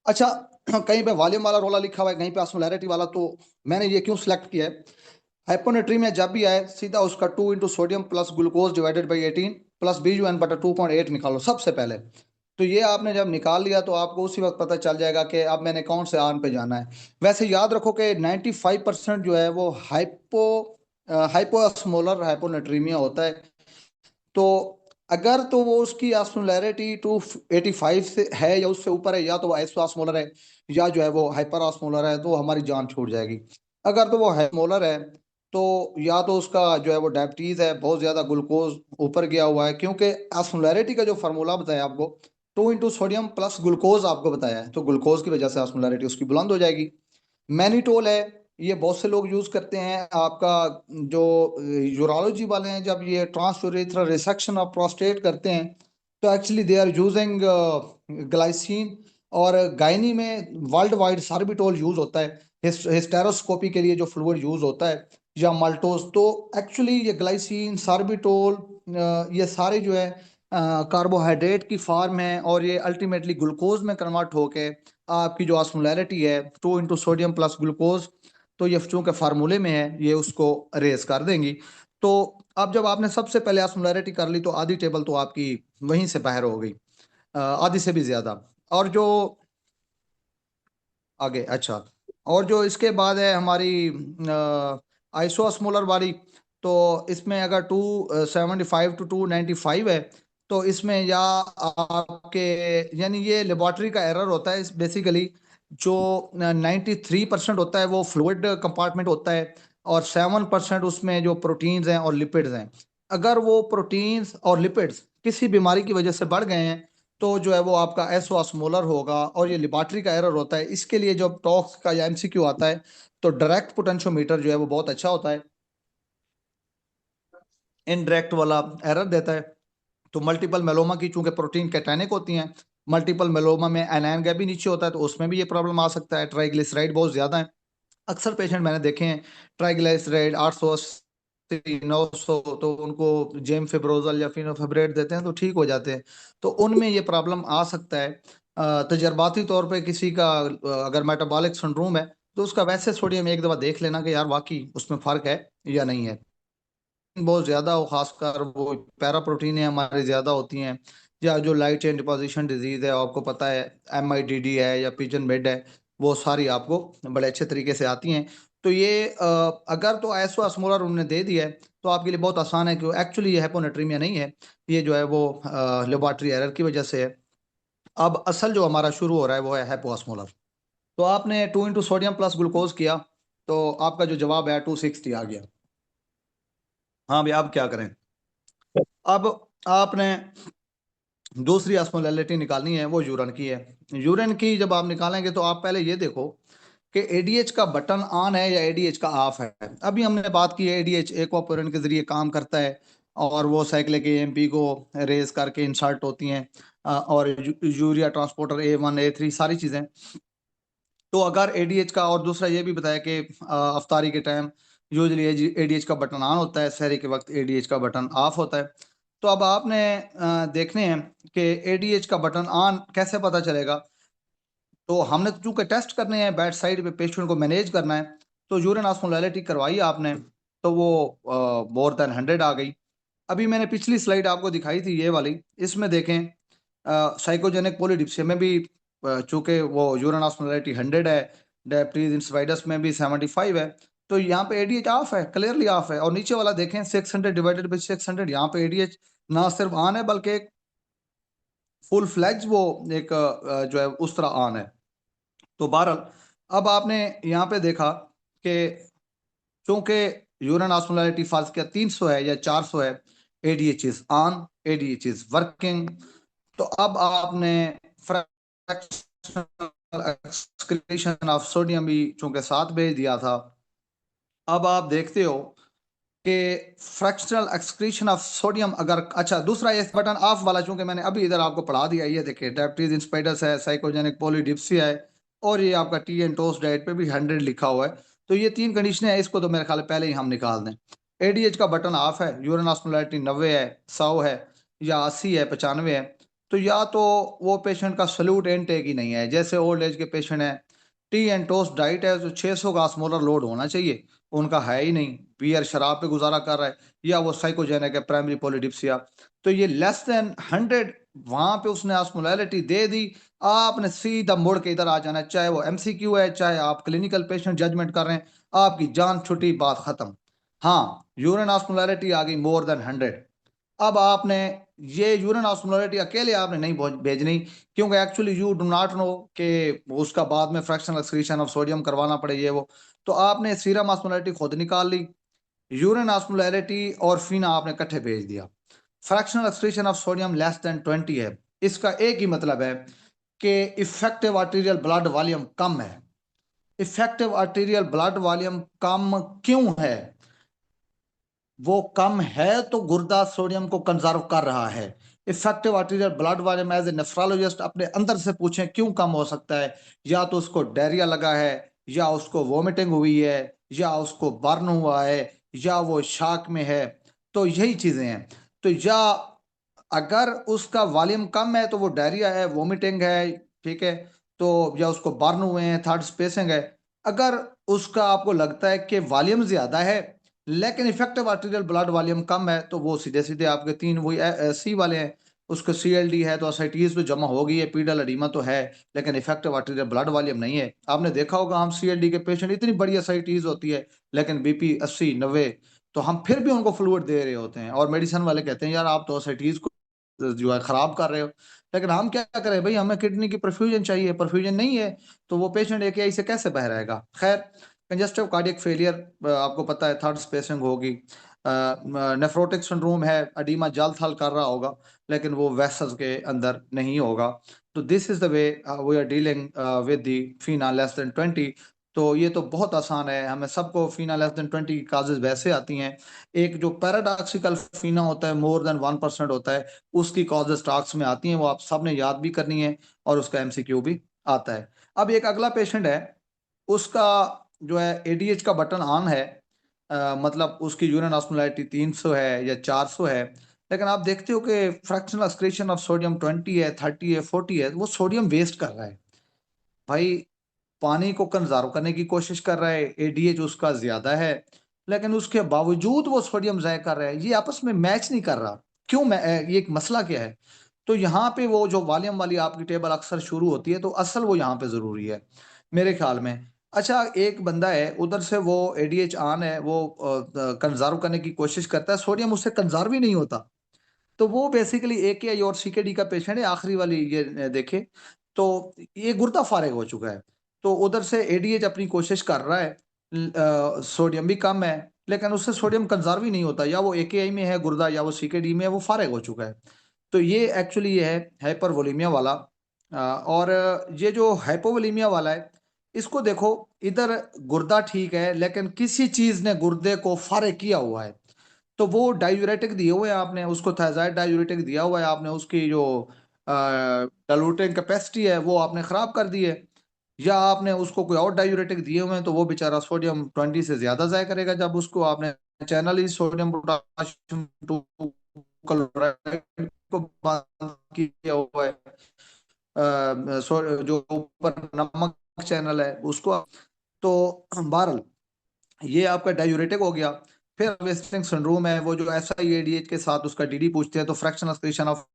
अच्छा, कहीं पे वॉल्यूम वाला रोला लिखा हुआ है, कहीं पे ऑस्मोलैरिटी वाला, तो मैंने ये क्यों सिलेक्ट किया है। हाइपोनेट्री में जब भी आए सीधा उसका 2 into sodium plus glucose divided by 18 plus BuN/बटा 2.8 निकालो सबसे पहले। तो ये आपने जब निकाल लिया तो आपको उसी वक्त पता चल जाएगा कि अब मैंने कौन से आर्म पे जाना है। वैसे याद रखो कि 95% जो है वो हाइपोस्मोलर हाइपोनेट्रीमिया होता है। तो अगर तो वो उसकी ऑस्मोलैरिटी 285 से है या उससे ऊपर है, या तो वो आइसोस्मोलर है, या जो है वो हाइपर ऑस्मोलर है, तो हमारी जान छूट जाएगी। अगर तो वो हाइमोलर है, तो या तो उसका जो है वो डायबिटीज है, बहुत ज्यादा ग्लूकोज ऊपर गया हुआ है, क्योंकि ऑस्मोलैरिटी का जो फार्मूला बताया आपको 2 इंटू सोडियम प्लस ग्लूकोज आपको बताया है, तो ग्लूकोज की वजह से ऑस्मोलैरिटी उसकी बुलंद हो जाएगी। मैनिटोल है, ये बहुत से लोग यूज करते हैं आपका, जो यूरोलॉजी वाले हैं, जब ये ट्रांसयूरेथ्रल रिसेक्शन ऑफ प्रोस्टेट करते हैं, तो actually they are using glycine. और गायनी में वर्ल्ड वाइड सार्बिटोल यूज होता है, हिस्टेरोस्कोपी के लिए जो फ्लूइड यूज होता है, या माल्टोज। तो एक्चुअली ये ग्लाइसिन सार्बिटोल ये सारे जो है कार्बोहाइड्रेट की फॉर्म है, और ये अल्टीमेटली ग्लूकोज में कन्वर्ट होके आपकी जो ऑस्मोलैरिटी है 2 इंटू सोडियम प्लस ग्लूकोज, तो ये चूंकि फार्मूले में है ये उसको रेज कर देंगी। तो अब जब आपने सबसे पहले ऑस्मोलैरिटी कर ली, तो आधी टेबल तो आपकी वहीं से बाहर हो गई, आधी से भी ज्यादा। और जो आगे, अच्छा, और जो इसके बाद है हमारी आइसोस्मोलर वाली, तो इसमें अगर 275 to 295 है, तो इसमें या आपके, यानी ये लेबोरेटरी का एरर होता है बेसिकली। जो 93% होता है वो फ्लूइड कंपार्टमेंट होता है, और 7% उसमें जो प्रोटीन्स हैं और लिपिड्स हैं। अगर वो प्रोटीन्स और लिपिड्स किसी बीमारी की वजह से बढ़ गए हैं, तो जो है वो आपका एसोस्मोलर होगा। और ये लिबार्ट्री का एरर होता है, इसके लिए जब टॉक्स का या MCQ आता है, तो डायरेक्ट पोटेंशियोमीटर जो है वो बहुत अच्छा होता है, इनडायरेक्ट वाला एरर देता है। तो मल्टीपल मेलोमा की चूंकि प्रोटीन कैटानिक होती हैं, मल्टीपल मेलोमा में एनायन गैप भी नीचे होता है, तो उसमें भी ये प्रॉब्लम आ सकता है। ट्राइग्लिसराइड बहुत ज्यादा है, अक्सर पेशेंट मैंने देखे हैं ट्राइग्लिसराइड 800 80 900, तो उनको जेम फिब्रोजल या फिनोफिब्रेट देते हैं तो ठीक हो जाते हैं। तो उनमें ये प्रॉब्लम आ सकता है। तजर्बाती तौर पे किसी का अगर मेटाबॉलिक सिंड्रोम है, तो उसका वैसे सोडियम एक दफा देख लेना कि यार वाकई उसमें फर्क है या नहीं है। बहुत ज्यादा हो, खासकर वो पैरा प्रोटीन हमारी ज्यादा होती हैं, या जो लाइट चेन डिपोजिशन डिजीज है आपको पता है, MIDD है या पिजन बेड है, वो सारी आपको बड़े अच्छे तरीके से आती हैं। तो ये अगर तो आइसो osmolar उन्होंने दे दिया है तो आपके लिए बहुत आसान है कि एक्चुअली ये हाइपोनेट्रीमिया नहीं है, ये जो है वो लेबोरेटरी एरर की वजह से है। अब असल जो हमारा शुरू हो रहा है वो है हाइपोस्मोलर। तो आपने 2 सोडियम प्लस ग्लूकोज किया, तो आपका जो जवाब है 260 आ गया। हाँ भाई, अब क्या करें? अब आपने दूसरी ऑस्मोलैरिटी निकालनी है, वो यूरिन की है। यूरिन की जब आप निकालेंगे तो आप पहले ये देखो कि एडीएच का बटन ऑन है या एडीएच का ऑफ है। अभी हमने बात की है एडीएच एक्वापोरिन के जरिए काम करता है और वो साइक्लिक एएमपी को रेज करके इंसर्ट होती हैं, और यूरिया ट्रांसपोर्टर A1 A3 सारी चीजें। तो अगर एडीएच का, और दूसरा ये भी बताया कि अफ्तारी के टाइम यूजली एडीएच का बटन ऑन होता है, शहरी के वक्त एडीएच का बटन ऑफ होता है। तो अब आपने देखने हैं कि एडीएच का बटन ऑन कैसे पता चलेगा। तो हमने तो चूंकि टेस्ट करने हैं, बेड साइड पे पेशेंट को मैनेज करना है, तो यूरिन ऑस्मोलैरिटी करवाई आपने, तो वो मोर देन 100 आ गई। अभी मैंने पिछली स्लाइड आपको दिखाई थी ये वाली, इसमें देखें साइकोजेनिक पॉलीडिप्सिया में भी चूंकि वो यूरिन ऑस्मोलैरिटी 100 है, डायबिटीज इंसिपिडस में भी 75 है, तो यहाँ पे एडीएच ऑफ है, क्लियरली ऑफ है। और नीचे वाला देखें 600 डिवाइडेड बाई 600, यहाँ पे एडीएच ना सिर्फ ऑन है बल्कि एक फुल फ्लैज वो एक जो है उस तरह ऑन है। तो बहरहाल अब आपने यहाँ पे देखा कि चूंकि यूरिन ऑस्मोलैरिटी फर्ज किया 300 है या 400 है, ADH is on, ADH is working. तो अब आपने फ्रैक्शनल एक्सक्रीशन ऑफ सोडियम भी चूंकि साथ भेज दिया था। अब आप देखते हो कि फ्रैक्शनल एक्सक्रीशन ऑफ सोडियम अगर, अच्छा दूसरा ये बटन ऑफ वाला चूंकि मैंने अभी इधर आपको पढ़ा दिया, ये देखिए डायबिटीज इंसिपिडस है, साइकोजेनिक पॉलीडिप्सिया है, और ये आपका टी एंड टोस्ट डाइट पे भी 100 लिखा हुआ है। तो ये 3 कंडीशन है, इसको तो मेरे ख्याल पहले ही हम निकाल दें। एडीएच का बटन ऑफ है, यूरिन ऑस्मोलैरिटी 90 है, 100 है, या 80 है, 95 है, तो या तो वो पेशेंट का सल्यूट इनटेक ही नहीं है। जैसे ओल्ड एज के पेशेंट है, टी एंड टोस्ट डाइट है तो 600 का ऑस्मोलर लोड होना चाहिए, उनका है ही नहीं, बियर शराब पे गुजारा कर रहा है, या वो साइकोजेनिक है, प्राइमरी पॉलीडिप्सिया। तो ये लेस देन 100, वहां पे उसने ऑस्मोलैरिटी दे दी, आपने सीधा मुड़ के इधर आ जाना है, चाहे वो एमसीक्यू है, चाहे आप क्लिनिकल पेशेंट जजमेंट कर रहे हैं, आपकी जान छुट्टी, बात खत्म। हाँ, यूरिन ऑस्मोलैरिटी आ गई मोर देन 100। अब आपने ये यूरिन ऑस्मोलैरिटी अकेले आपने नहीं भेजनी, क्योंकि actually you do not know कि उसका बाद में फ्रैक्शनल एक्सक्रीशन ऑफ सोडियम करवाना पड़े ये वो। तो आपने सीरम ऑस्मोलैरिटी खुद निकाल ली, यूरिन ऑस्मोलैरिटी और फीना आपने इकट्ठे भेज दिया। Fractional excretion of sodium less than 20 है, इसका एक ही मतलब है कि इफेक्टिव आर्टीरियल ब्लड वॉल्यूम कम है। इफेक्टिव आर्टीरियल ब्लड वॉल्यूम कम क्यों है? वो कम है तो गुर्दा सोडियम को कंजर्व कर रहा है। Effective arterial blood volume as a nephrologist अपने अंदर से पूछें क्यों कम हो सकता है, या तो उसको डायरिया लगा है, या उसको वोमिटिंग हुई है, या उसको बर्न हुआ है, या वो शाक में है, तो यही चीजें हैं। तो या अगर उसका वॉल्यूम कम है तो वो डायरिया है, वोमिटिंग है, ठीक है, तो या उसको बर्न हुए हैं, थर्ड स्पेसिंग है। अगर उसका आपको लगता है कि वॉल्यूम ज्यादा है लेकिन इफेक्टिव आर्टीरियल ब्लड वॉल्यूम कम है, तो वो सीधे सीधे आपके तीन वही सी वाले हैं। उसको सीएलडी है तो असाइटीज तो जमा होगी है, पीडल एडिमा तो है, लेकिन इफेक्टिव आर्टीरियल ब्लड वॉल्यूम नहीं है। आपने देखा होगा हम सीएलडी के पेशेंट, इतनी बड़ी असाइटीज होती है लेकिन बीपी 80-90, तो हम फिर भी उनको फ्लूइड दे रहे होते हैं, और मेडिसिन वाले कहते हैं यार आप तो असाइटीज को जो है खराब कर रहे हो। लेकिन हम क्या करें भाई, हमें किडनी की परफ्यूजन चाहिए, परफ्यूजन नहीं है तो वो पेशेंट एकेआई से कैसे बह रहेगा। खैर, कंजेस्टिव कार्डियक फेलियर आपको पता है, थर्ड स्पेसिंग होगी, नेफ्रोटिक सिंड्रोम है, अडीमा जाल थल कर रहा होगा लेकिन वो वेसल्स के अंदर नहीं होगा। तो this is the way we are dealing with the FENa less than 20। तो ये तो बहुत आसान है, हमें सबको फीना लेस देन 20 की काजेज वैसे आती हैं। एक जो पैराडॉक्सिकल फीना होता है, मोर देन 1% होता है, उसकी कॉजेज टॉक्स में आती हैं, वो आप सबने याद भी करनी है, और उसका एमसीक्यू भी आता है। अब एक अगला पेशेंट है, उसका जो है एडीएच का बटन ऑन है, मतलब उसकी यूरिन ऑस्मोलैरिटी 300 है या 400 है, लेकिन आप देखते हो कि फ्रैक्शनल एक्सक्रीशन ऑफ सोडियम 20 है, 30 है, 40 है, वो सोडियम वेस्ट कर रहा है भाई, पानी को कंजर्व करने की कोशिश कर रहा है, एडीएच उसका ज्यादा है, लेकिन उसके बावजूद वो सोडियम जाया कर रहा है, ये आपस में मैच नहीं कर रहा। क्यों ये एक मसला क्या है? तो यहाँ पे वो जो वॉल्यूम वाली आपकी टेबल अक्सर शुरू होती है, तो असल वो यहाँ पे जरूरी है मेरे ख्याल में। अच्छा, एक बंदा है उधर से, वो एडीएच ऑन है, वो कंजर्व करने की कोशिश करता है, सोडियम उससे कंजर्व ही नहीं होता। तो वो बेसिकली एकेआई और सीकेडी का पेशेंट है, आखिरी वाली ये देखे तो ये गुर्दा फारिग हो चुका है। तो उधर से एडीएच अपनी कोशिश कर रहा है, सोडियम भी कम है, लेकिन उससे सोडियम कंजर्व ही नहीं होता, या वो एकेआई में है गुर्दा या वो सीकेडी में है, वो फारिग हो चुका है। तो ये एक्चुअली ये है हाइपरवोलेमिया वाला। और ये जो हाइपोवोलेमिया वाला है, इसको देखो, इधर गुर्दा ठीक है, लेकिन किसी चीज ने गुर्दे को फारिग किया हुआ है। तो वो डायूरेटिक दिए हुए हैं आपने उसको, थायराइड डायूरेटिक दिया हुआ है आपने, उसकी जो डाइल्यूटिंग कैपेसिटी है वो आपने खराब कर दी है। या आपने उसको कोई और डायूरेटिक दिए हुए हैं, तो वो बेचारा सोडियम 20 से ज्यादा जाया करेगा, जब उसको आपने चैनल ही सोडियम पोटाशियम टू क्लोराइड को बंद किया हुआ है। जो ऊपर नमक चैनल है उसको। तो बहरहाल ये आपका डायूरेटिक हो गया। फिर वेस्टिंग सिंड्रोम है, वो जो एसआईएडीएच के साथ उसका डीडी पूछते हैं, तो फ्रैक्शनल एक्सक्रीशन ऑफ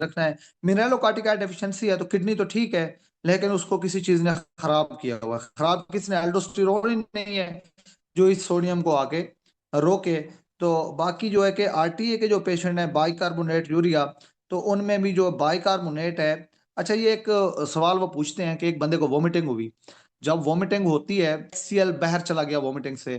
रखना है। मिनरलोकार्टिकाइड डेफिशिएंसी है, तो किडनी तो ठीक है, लेकिन उसको किसी चीज ने खराब किया हुआ है। खराब किसने? एल्डोस्टेरोन ही नहीं है जो इस सोडियम को आके रोके। तो बाकी जो है कि आरटीए के जो पेशेंट है बाइकार्बोनेट यूरिया, तो उनमें भी जो बाइकार्बोनेट है। अच्छा, ये एक सवाल वो पूछते हैं कि एक बंदे को वोमिटिंग हुई, जब वोमिटिंग होती है, HCl बाहर चला गया वोमिटिंग से,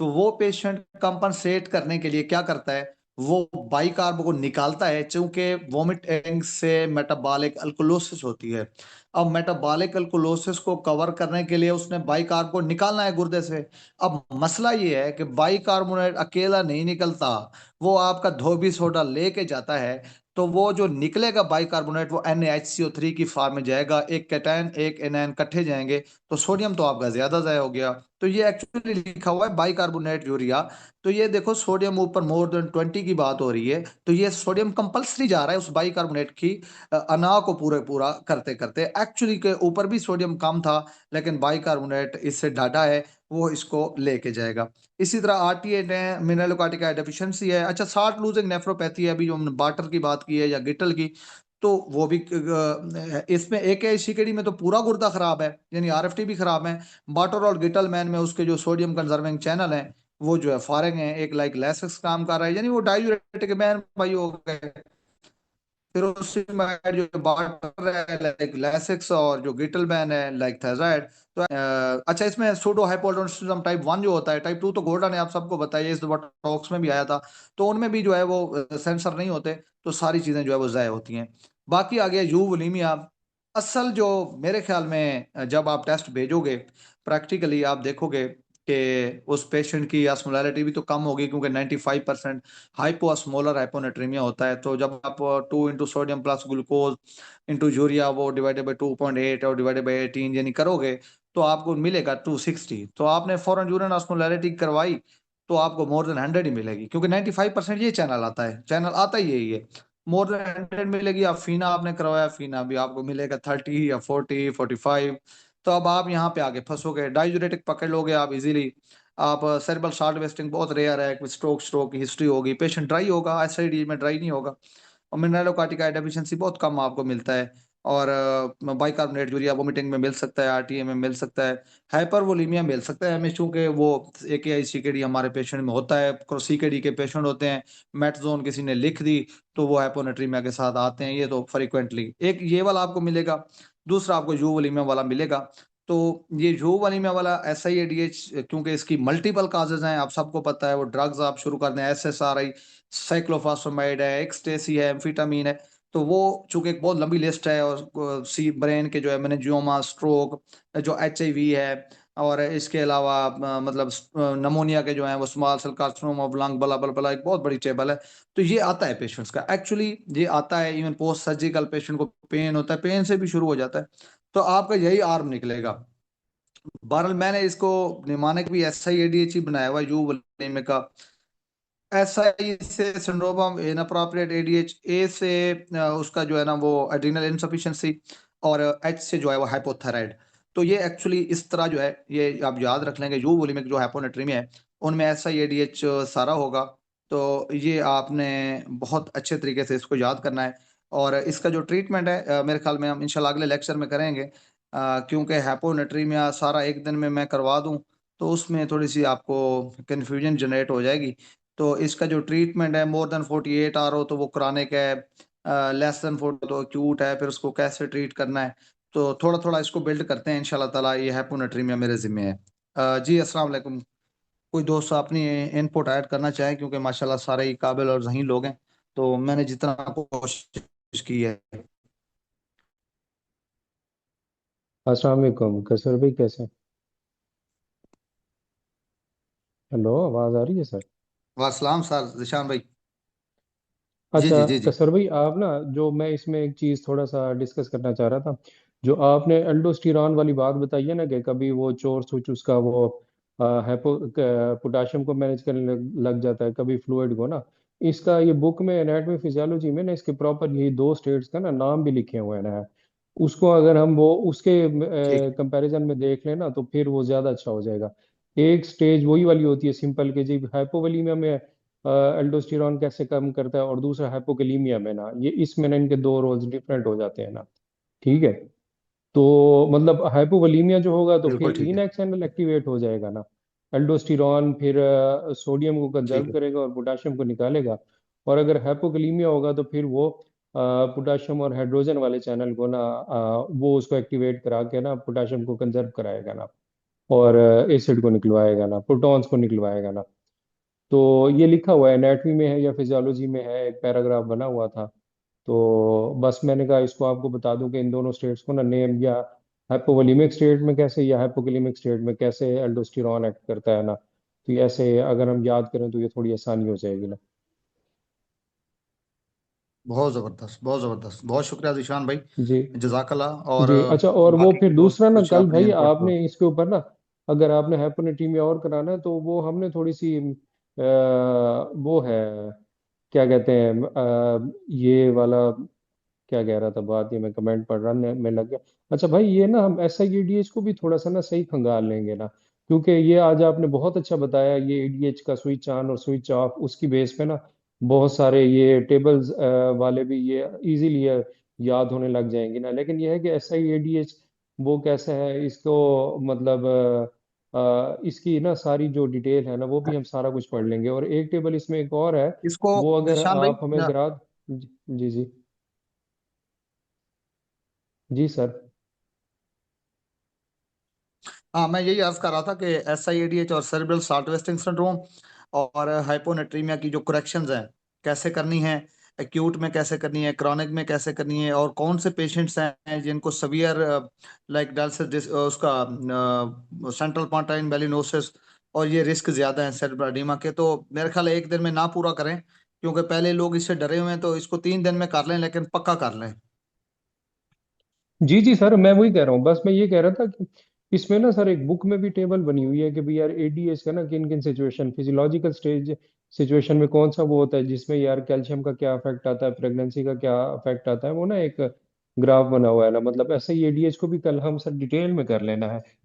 तो वो पेशेंट कंपनसेट करने के लिए क्या करता है? वो बाइकार्ब को निकालता है, चूंकि वोमिटिंग से मेटाबॉलिक अल्कोलोसिस होती है। अब मेटाबॉलिक अल्कोलोसिस को कवर करने के लिए उसने बाइकार्ब को निकालना है गुर्दे से। अब मसला ये है कि बाइकार्बोनेट अकेला नहीं निकलता, वो आपका धोबी सोडा लेके जाता है। तो वो जो निकलेगा बाइकार्बोनेट, वो NaHCO3 की फॉर्म में जाएगा, एक कैटायन एक एनायन इकट्ठे जाएंगे, तो सोडियम तो आपका ज्यादा जाया हो गया। तो ये एक्चुअली लिखा हुआ है बाइकार्बोनेट यूरिया। तो ये देखो, सोडियम ऊपर मोर देन 20 की बात हो रही है, तो ये सोडियम कंपल्सरी जा रहा है उस बाइकार्बोनेट की अना को पूरे पूरा करते करते। एक्चुअली के ऊपर भी सोडियम कम था, लेकिन बाइकार्बोनेट इससे डाटा है, वो इसको लेके जाएगा। इसी तरह आरटीए ने मिनरलोकार्टिका डेफिशिएंसी है। अच्छा, साल्ट लूजिंग नेफ्रोपैथी है, अभी जो हमने बाटर की बात की है या गिटल की, तो वो भी इसमें AKI-CKD में तो पूरा गुर्दा खराब है, यानी आरएफटी भी खराब है। बाटर और गिटल मैन में उसके जो सोडियम कंजर्विंग चैनल है, वो जो है फारिग है, एक लाइक लैसिक्स काम कर रहा है, यानी वो डायूरेटिक मैन भाई हो गए। फिर उससे जो बाटर है लाइक लैसिक्स, और जो गिटलमैन है लाइक थायराइड। तो अच्छा, इसमें सूडो हाइपोअल्डोनेरिज्म टाइप 1 जो होता है, टाइप 2 तो गोल्डा ने आप सबको बताया, इस टॉक्स में भी आया था। तो उनमें भी जो है वो सेंसर नहीं होते, तो सारी चीजें जो है वो ज़ाय होती हैं। बाकी आ गया यूवोलीमिया। असल जो मेरे ख्याल में जब आप टेस्ट भेजोगे, प्रैक्टिकली आप देखोगे कि उस पेशेंट की osmolality भी तो कम होगी, क्योंकि 95% हाइपोस्मोलर हाइपोनेट्रीमिया होता है। तो जब आप 2 into sodium plus glucose into urea, वो डिवाइडेड बाई 2.8 और डिवाइडेड बाई 18 यानी करोगे, तो आपको मिलेगा 260। तो आपने फॉरन यूरिन ऑस्मोलैरिटी करवाई, तो आपको मोर देन 100 ही मिलेगी, क्योंकि 95% ये चैनल आता है, चैनल आता ही यही है। मोर देन 100 मिलेगी। आप फीना आपने करवाया, फीना भी आपको मिलेगा 30 या 40 45। तो अब आप यहाँ पे आगे फंसोगे, डाइयूरेटिक पकड़ लोगे आप इजीली। आप सेरेब्रल शार्ट वेस्टिंग बहुत रेयर है, स्ट्रोक स्ट्रोक की हिस्ट्री होगी, पेशेंट ड्राई होगा, एसआईडी में ड्राई नहीं होगा। और मिनरलोकार्टिका डेफिशिएंसी बहुत कम आपको मिलता है। और बाइकार्बोनेट यूरिया वोमिटिंग में मिल सकता है, आरटीए में मिल सकता है, हाइपरवोलीमिया मिल सकता है हमें, चूंकि वो एकेआई सीकेडी हमारे पेशेंट में होता है, सीकेडी के पेशेंट होते हैं, मेटजोन किसी ने लिख दी, तो वो हाइपोनेट्रीमिया के साथ आते हैं, ये तो फ्रिक्वेंटली एक ये वाला आपको मिलेगा। दूसरा आपको यूवोलीमिया वाला मिलेगा। तो ये यूवोलीमिया वाला एसआईएडीएच, क्योंकि इसकी मल्टीपल काजेज हैं, आप सबको पता है, वो ड्रग्स आप शुरू कर दें, SSRI, साइक्लोफॉस्फेमाइड है, एक्सटेसी है, एम्फिटामीन है। तो वो चूंकि एक बहुत लंबी लिस्ट है, और सी ब्रेन के जो है मेनिंजियोमा, स्ट्रोक, जो HIV है, और इसके अलावा मतलब नमोनिया के जो है वो small cell carcinoma of lung, blah blah बला, एक बहुत बड़ी टेबल है। तो ये आता है पेशेंट्स का, एक्चुअली ये आता है, इवन पोस्ट सर्जिकल पेशेंट को पेन होता है, पेन से भी शुरू हो जाता है। तो आपका यही आर्म निकलेगा। बहरहाल मैंने इसको निमानिक भी SIADH ही बनाया हुआ है, यू वलीमे का। SI से syndrome of inappropriate ADH, A से उसका जो है ना वो एड्रिनल इनसफिशिएंसी, और H से जो है वो हाइपोथायराइड। तो ये एक्चुअली इस तरह जो है, ये आप याद रख लेंगे, यू वोलिमिक जो हाइपोनेट्रीमिया है, उनमें SIADH सारा होगा। तो ये आपने बहुत अच्छे तरीके से इसको याद करना है। और इसका जो ट्रीटमेंट है, मेरे ख्याल में हम इंशाल्लाह अगले लेक्चर में करेंगे क्योंकि हैपोनेट्रीमिया सारा एक दिन में मैं करवा दूं तो उसमें थोड़ी सी आपको कन्फ्यूजन जनरेट हो जाएगी। तो इसका जो ट्रीटमेंट है, मोर देन 48 आवर हो तो वो क्रॉनिक है, लेस देन 40 तो एक्यूट है, फिर उसको कैसे ट्रीट करना है। तो थोड़ा थोड़ा इसको बिल्ड करते हैं इंशाल्लाह ताला। ये हैपोनेट्रीमिया मेरे जिम्मे है। जी अस्सलाम वालेकुम। कोई दोस्त अपनी इनपुट ऐड करना चाहे, क्योंकि माशाल्लाह सारे ही काबिल और जहीन लोग हैं, तो मैंने जितना कोशिश की है। अस्सलाम वालेकुम कसर भाई, कैसे हैं? हेलो, आवाज़ आ रही है सर? वासलाम सर जिशान भाई। जी अच्छा जी जी जी। कसर भाई, आप ना, जो मैं इसमें एक चीज़ थोड़ा सा डिस्कस करना चाह रहा था। जो आपने एल्डोस्टिरॉन वाली बात बताई है ना, कि कभी वो चोर स्विच उसका वो हैपो पोटाशियम को मैनेज करने लग जाता है, कभी फ्लूइड को ना। इसका ये बुक में एनाटॉमी फिजियोलॉजी में ना, इसके प्रॉपर यही दो स्टेट्स का ना नाम भी लिखे हुए हैं ना। उसको अगर हम वो उसके ठीक। कंपैरिजन में देख लें ना, तो फिर वो ज़्यादा अच्छा हो जाएगा। एक स्टेज वही वाली होती है सिंपल के जी, हाइपोवोलीमिया में एल्डोस्टेरॉन कैसे कम करता है, और दूसरा हाइपोकैलीमिया में ना, ये इसमें ना इनके दो रोल्स डिफरेंट हो जाते हैं ना। ठीक है। तो मतलब हाइपोवोलीमिया जो होगा तो बिल्कुल फिर ठीक है। लीन चैनल एक्टिवेट हो जाएगा ना। एल्डोस्टेरॉन फिर सोडियम को ठीक कंजर्व है। करेगा और पोटाशियम को निकालेगा। और अगर हाइपोकैलीमिया होगा तो फिर वो पोटाशियम और हाइड्रोजन वाले चैनल को ना वो उसको एक्टिवेट करा के ना पोटाशियम को कंजर्व कराएगा ना। और एसिड को निकलवाएगा ना, प्रोटॉन्स को निकलवाएगा ना। तो ये लिखा हुआ है, एनाटॉमी में है या फिजियोलॉजी में है, एक पैराग्राफ बना हुआ था। तो बस मैंने कहा इसको आपको बता दूं कि इन दोनों स्टेट्स को ना नेम, या हाइपोवोलिमिक स्टेट में कैसे या हाइपोकैलिमिक स्टेट में कैसे एल्डोस्टेरॉन एक्ट करता है ना। तो ये ऐसे अगर हम याद करें तो ये थोड़ी आसानी हो जाएगी ना। बहुत जबरदस्त, बहुत जबरदस्त, बहुत शुक्रिया जिशान भाई। जी। जजाकल्लाह। और जी अच्छा, और वो बाकी फिर के दोस्त दूसरा ना, कुछ कल अपने भाई इनपुट दो। आपने इसके ऊपर ना, अगर आपने हाइपोनेटीमिया और कराना है तो वो हमने थोड़ी सी वो है, क्या कहते हैं, ये वाला, क्या कह रहा था बात, ये मैं कमेंट पढ़ रहा मैं लग गया। अच्छा भाई, ये ना हम एस आई एडीएच को भी थोड़ा सा ना सही खंगाल लेंगे ना, क्योंकि ये आज आपने बहुत अच्छा बताया, ये एडीएच का स्विच ऑन और स्विच ऑफ उसकी बेस पे ना बहुत सारे ये टेबल्स वाले भी ये इजीली याद होने लग जाएंगे ना। लेकिन ये है कि एस आई एडीएच वो कैसा है, इसको मतलब इसकी ना सारी जो डिटेल है ना, वो भी हम सारा कुछ पढ़ लेंगे। और एक टेबल इसमें एक और है, इसको वो अगर जिशान भाई आप हमें गिरा। जी जी। जी सर। हाँ, मैं यही अर्ज कर रहा था कि SIADH और सेरेब्रल शॉर्ट वेस्टिंग सिंड्रोम और हाइपोनेट्रीमिया की जो करेक्शंस हैं कैसे करनी है, एक्यूट में कैसे करनी है, क्रॉनिक में कैसे करनी है, और कौन से पेशेंट्स हैं जिनको सवियर लाइक डायलिसिस उसका सेंट्रल पोंटाइन मेलिनोसिस, और ये रिस्क ज्यादा है सेरेब्रल एडिमा के। तो मेरे ख्याल है एक दिन में ना पूरा करें, क्योंकि पहले लोग इससे डरे हुए हैं, तो इसको 3 दिन में कर लें, लेकिन पक्का कर लें। जी जी सर, मैं वही कह रहा हूँ। बस मैं ये कह रहा था कि इसमें ना सर एक बुक में भी टेबल बनी हुई है कि भाई यार एडीएस का ना किन किन सिचुएशन, फिजियोलॉजिकल स्टेज सिचुएशन में कौन सा वो होता है जिसमें यार कैल्शियम का क्या इफेक्ट आता है, प्रेगनेंसी का क्या इफेक्ट आता है, वो ना एक ग्राफ बना हुआ है ना। मतलब ऐसे ही एडीएच को भी कल हम सर डिटेल में कर लेना है।